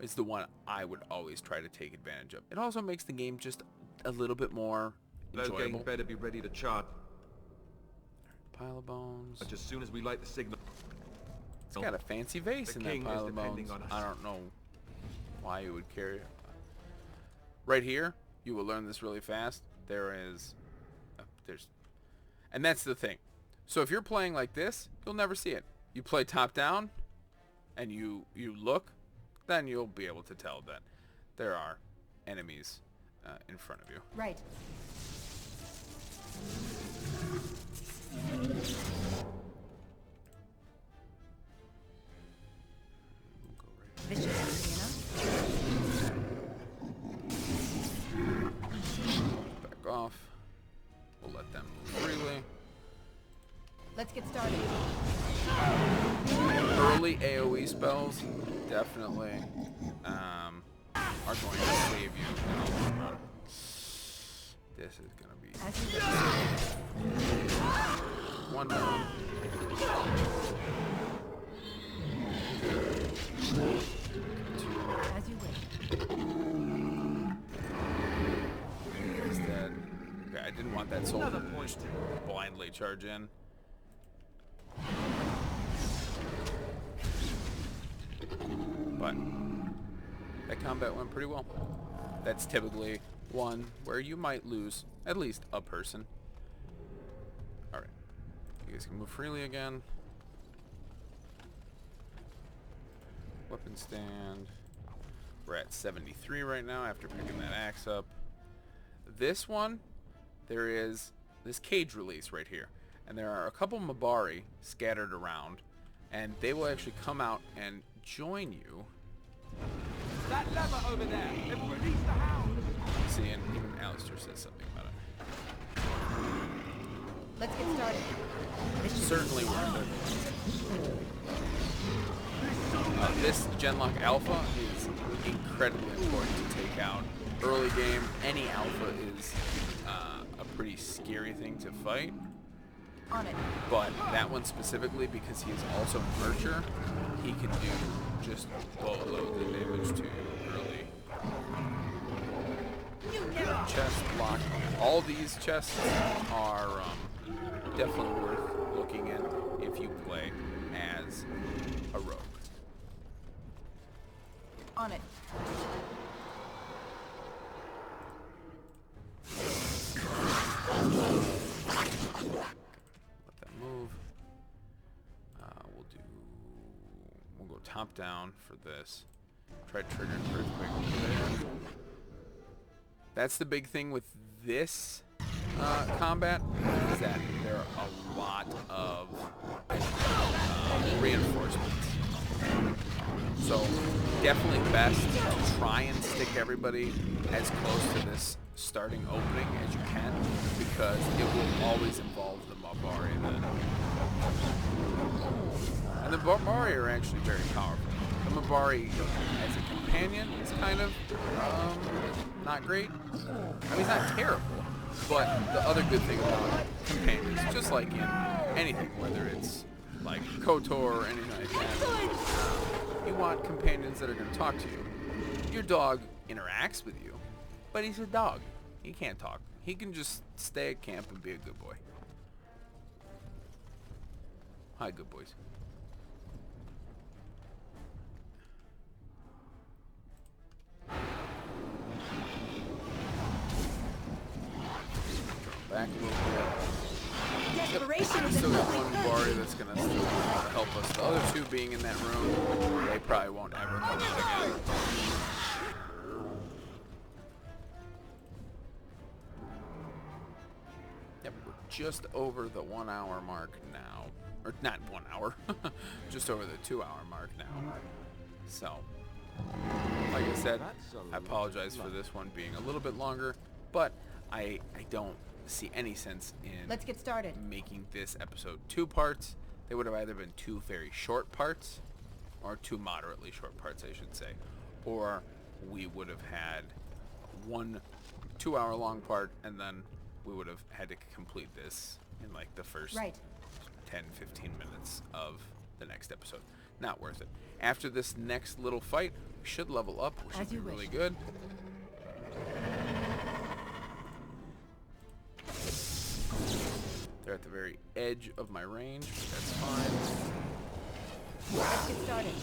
is the one I would always try to take advantage of. It also makes the game just a little bit more enjoyable. Those gangs better be ready to charge. Pile of bones. But as soon as we light the signal. It's got a fancy vase in that pile of bones. I don't know why you would carry it. Right here, you will learn this really fast. There's, and that's the thing. So if you're playing like this, you'll never see it. You play top down, and you look, then you'll be able to tell that there are enemies in front of you. Right. This should be enough. Back off. We'll let them move freely. Let's get started. Early AoE spells definitely are going to save you in the long run. This is going to be one down. As you wish. He's dead. Okay, I didn't want that soul to just blindly charge in. But that combat went pretty well. That's typically one where you might lose at least a person. Alright. You guys can move freely again. weapon stand. We're at 73 right now after picking that axe up. This one, there is this cage release right here. And there are a couple Mabari scattered around. And they will actually come out and join you. That lever over there! It will release the hound! See, and even Alistair says something about it. Let's get started. Certainly worth it. This Genlock Alpha is incredibly important to take out. Early game, any Alpha is a pretty scary thing to fight. On it. But that one specifically, because he is also a Mercher, he can do just boatloads of damage to early. Chest block. All these chests are definitely worth looking in if you play as a rogue. On it. Let that move. We'll go top down for this. Try triggering earthquake there. That's the big thing with this combat, is that there are a lot of reinforcements. So definitely best to try and stick everybody as close to this starting opening as you can, because it will always involve the Mabari then. And the Mabari are actually very powerful. The Mabari as a companion is kind of not great. I mean, it's not terrible, but the other good thing about companions, just like in anything, whether it's like KOTOR or anything like that, you want companions that are going to talk to you. Your dog interacts with you, but he's a dog. He can't talk. He can just stay at camp and be a good boy. Hi, good boys. Back a little bit. Desperation is Still got one Mabari that's gonna still help us. The other two being in that room, they probably won't ever come out again. Yep, we're just over the 1 hour mark now. Or not 1 hour. Just over the 2 hour mark now. So, like I said, I apologize for this one being a little bit longer, but I don't see any sense in Let's get started. making this episode 2 parts. They would have either been 2 very short parts, or 2 moderately short parts, I should say, or we would have had 1 2 hour long part, and then we would have had to complete this in like the first 10-15 minutes of the next episode. Not worth it. After this next little fight, we should level up, which should be really good. They're at the very edge of my range, but that's fine. Let's get started.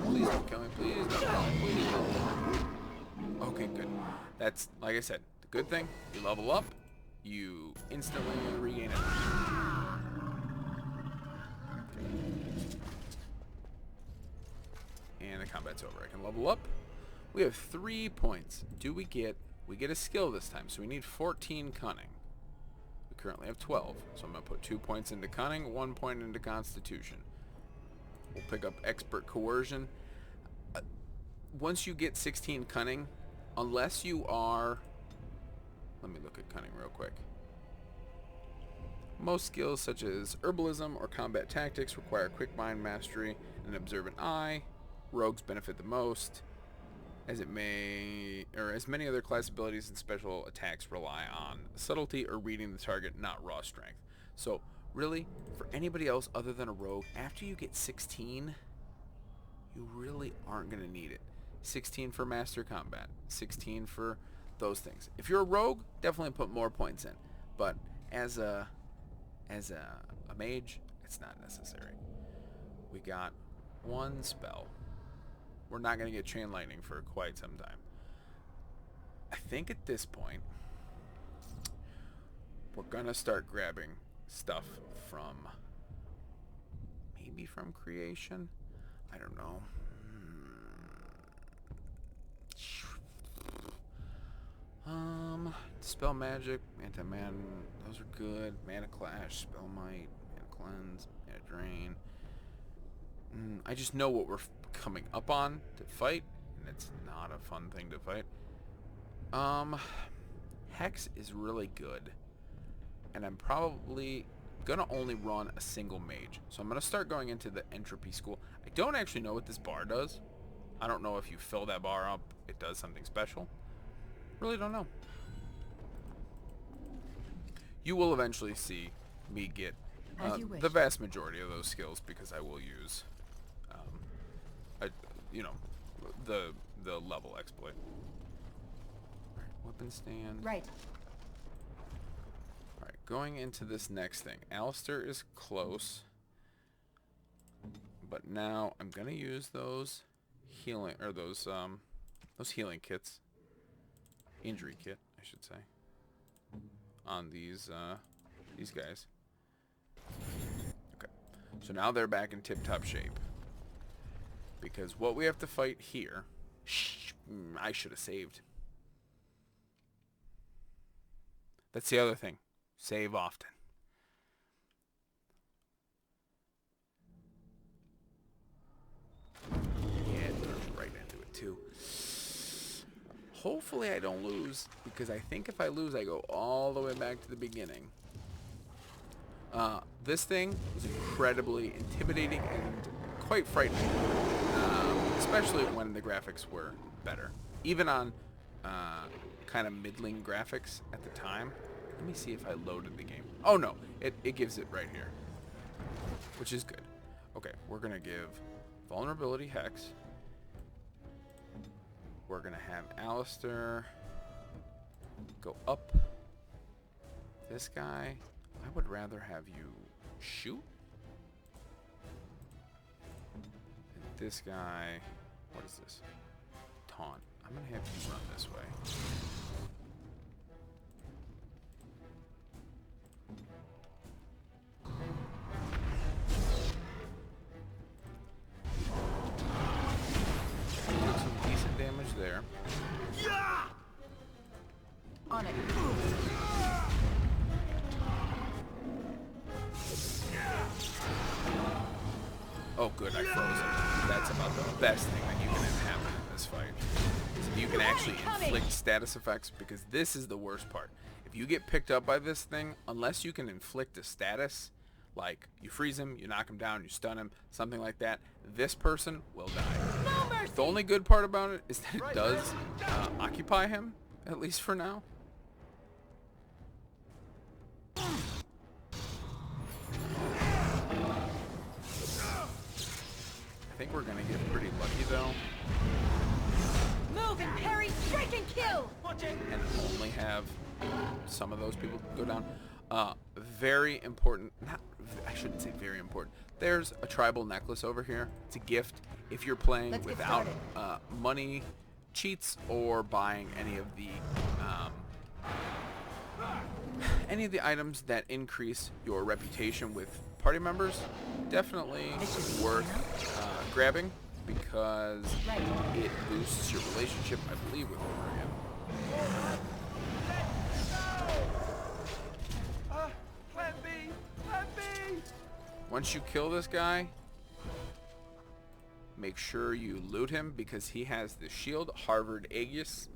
Please don't kill me, please don't kill me, please don't. Okay, good. That's, like I said, the good thing, you level up, you instantly regain it. And the combat's over. I can level up. We have 3 points. We get a skill this time, so we need 14 cunning. We currently have 12, so I'm going to put 2 points into cunning, 1 point into constitution. We'll pick up expert coercion. Once you get 16 cunning, unless you are... Let me look at cunning real quick. Most skills such as herbalism or combat tactics require quick mind mastery and an observant eye. Rogues benefit the most, as many other class abilities and special attacks rely on subtlety or reading the target, not raw strength. So really, for anybody else other than a rogue, after you get 16, you really aren't going to need it. 16 for master combat, 16 for those things. If you're a rogue, definitely put more points in. But as a mage, it's not necessary. We got 1 spell. We're not going to get Chain Lightning for quite some time. I think at this point, we're going to start grabbing stuff from, maybe from creation. I don't know. Dispel magic, anti-man, those are good. Mana clash, spell might, mana cleanse, mana drain. I just know what we're coming up on to fight, and it's not a fun thing to fight. Hex is really good, and I'm probably gonna only run a single mage, so I'm gonna start going into the entropy school. I don't actually know what this bar does. I don't know if you fill that bar up, it does something special. Really don't know. You will eventually see me get the vast majority of those skills, because I will use, you know, the level exploit. Right, weapon stand. Right. All right, going into this next thing. Alistair is close, but now I'm gonna use those healing, or those healing kits. Injury kit, I should say, on these guys. Okay, so now they're back in tip-top shape, because what we have to fight here, I should have saved. That's the other thing. Save often. Yeah, right into it too. Hopefully I don't lose, because I think if I lose, I go all the way back to the beginning. This thing is incredibly intimidating and quite frightening, especially when the graphics were better. Even on kind of middling graphics at the time. Let me see if I loaded the game. Oh no, it gives it right here, which is good. Okay, we're going to give vulnerability hex. We're going to have Alistair go up. This guy, I would rather have you shoot. And this guy, what is this? Taunt. I'm going to have you run this way. There. Yeah! On it. Oh good, I froze him. That's about the best thing that you can have happen in this fight. Is if you can actually inflict status effects, because this is the worst part. If you get picked up by this thing, unless you can inflict a status, like you freeze him, you knock him down, you stun him, something like that, this person will die. No mercy. The only good part about it is that it does occupy him, at least for now. I think we're gonna get pretty lucky though. Move and parry, strike and kill. And only have some of those people go down. Very important, I shouldn't say very important. There's a tribal necklace over here. It's a gift if you're playing without money, cheats, or buying any of the items that increase your reputation with party members. Definitely worth grabbing, because it boosts your relationship, I believe, with Orion. Once you kill this guy, make sure you loot him, because he has the shield, Harvard Aegis,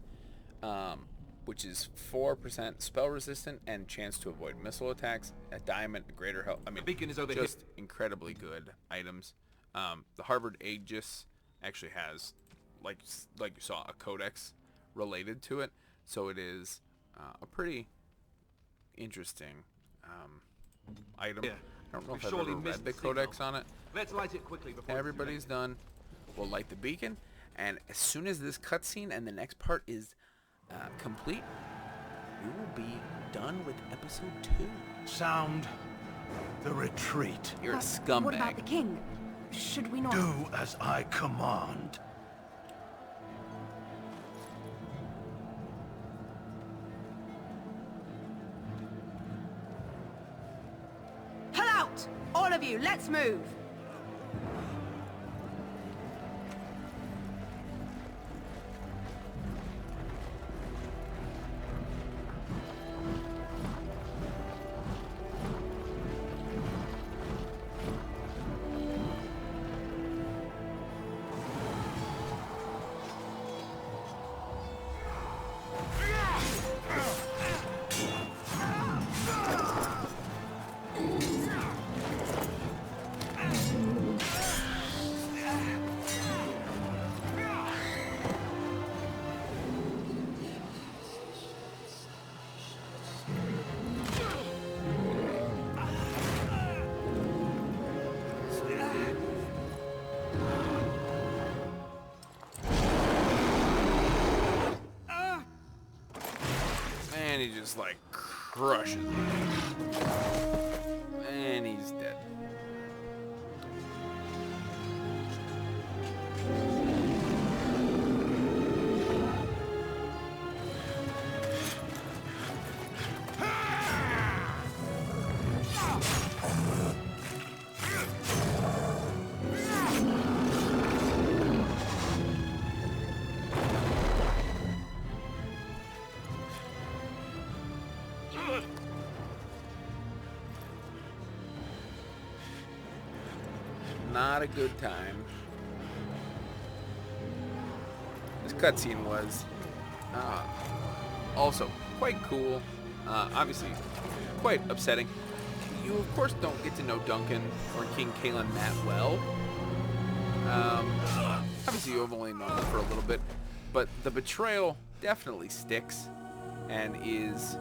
which is 4% spell resistant and chance to avoid missile attacks. A diamond, a greater health. I mean, beacon is over just incredibly good items. The Harvard Aegis actually has, like you saw, a codex related to it, so it is a pretty interesting item. Yeah. I don't know if I've ever read the codex on it. Let's light it quickly before everybody's done. We'll light the beacon, and as soon as this cutscene and the next part is complete, we will be done with episode 2. Sound the retreat. You're a scumbag. What about the king? Should we not do as I command? of you, let's move. And he just like crushes him. And he's dead. Not a good time. This cutscene was also quite cool. Obviously, quite upsetting. You, of course, don't get to know Duncan or King Kalen that well. Obviously, you've only known them for a little bit, but the betrayal definitely sticks and is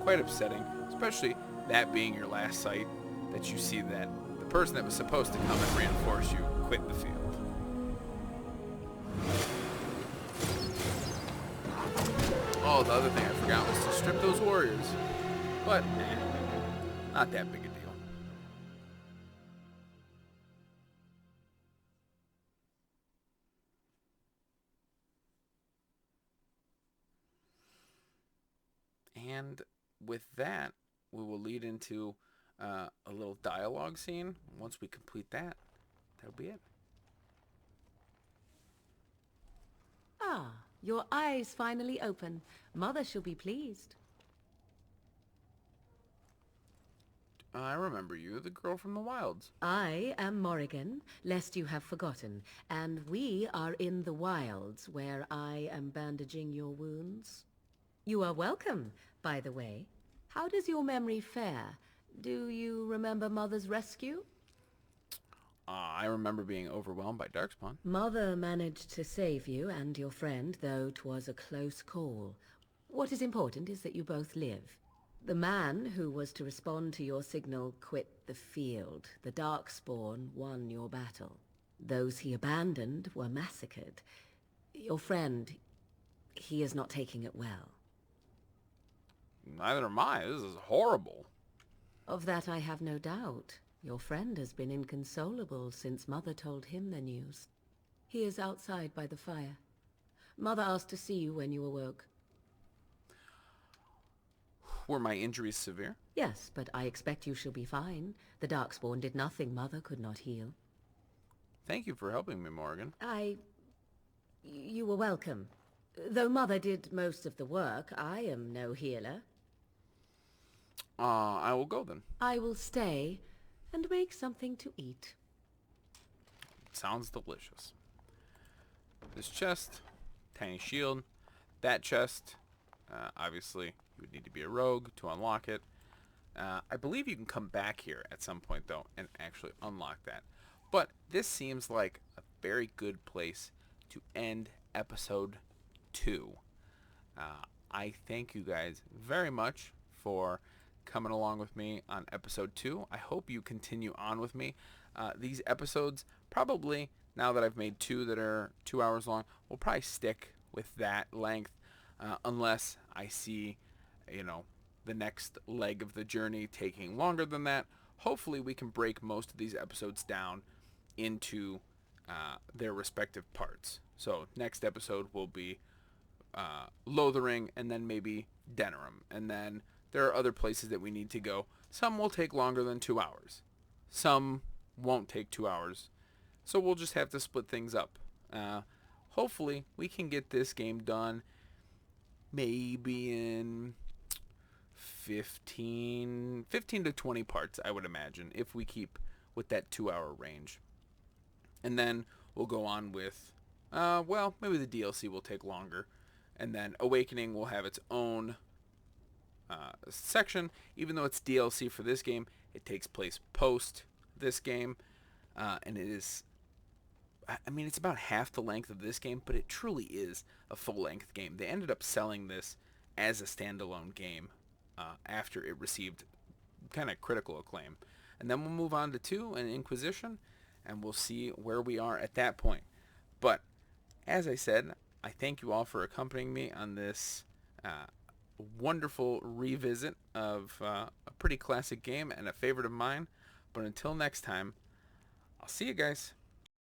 quite upsetting, especially that being your last sight, that you see that the person that was supposed to come and reinforce you quit the field. Oh, the other thing I forgot was to strip those warriors. But, not that big a deal. And with that, we will lead into a little dialogue scene. Once we complete that, that'll be it. Ah, your eyes finally open. Mother shall be pleased. I remember you, the girl from the wilds. I am Morrigan, lest you have forgotten, and we are in the wilds, where I am bandaging your wounds. You are welcome, by the way. How does your memory fare? Do you remember Mother's rescue? I remember being overwhelmed by Darkspawn. Mother managed to save you and your friend, though 'twas a close call. What is important is that you both live. The man who was to respond to your signal quit the field. The Darkspawn won your battle. Those he abandoned were massacred. Your friend, he is not taking it well. Neither am I. This is horrible. Of that I have no doubt. Your friend has been inconsolable since Mother told him the news. He is outside by the fire. Mother asked to see you when you awoke. Were my injuries severe? Yes, but I expect you shall be fine. The Darkspawn did nothing Mother could not heal. Thank you for helping me, Morrigan. You were welcome. Though Mother did most of the work, I am no healer. I will go then. I will stay and make something to eat. Sounds delicious. This chest, tiny shield, that chest, obviously you would need to be a rogue to unlock it. I believe you can come back here at some point though and actually unlock that. But this seems like a very good place to end episode 2. I thank you guys very much for coming along with me on episode 2. I hope you continue on with me. These episodes, probably, now that I've made 2 that are 2 hours long, will probably stick with that length unless I see, the next leg of the journey taking longer than that. Hopefully we can break most of these episodes down into their respective parts. So next episode will be Lothering, and then maybe Denerim, and then there are other places that we need to go. Some will take longer than 2 hours. Some won't take 2 hours. So we'll just have to split things up. Hopefully, we can get this game done maybe in 15 to 20 parts, I would imagine, if we keep with that 2-hour range. And then we'll go on with, well, maybe the DLC will take longer. And then Awakening will have its own section. Even though it's DLC for this game, it takes place post this game. And it is, I mean, it's about half the length of this game, but it truly is a full-length game. They ended up selling this as a standalone game after it received kind of critical acclaim. And then we'll move on to 2 and Inquisition, and we'll see where we are at that point. But as I said, I thank you all for accompanying me on this wonderful revisit of a pretty classic game and a favorite of mine. But until next time, I'll see you guys.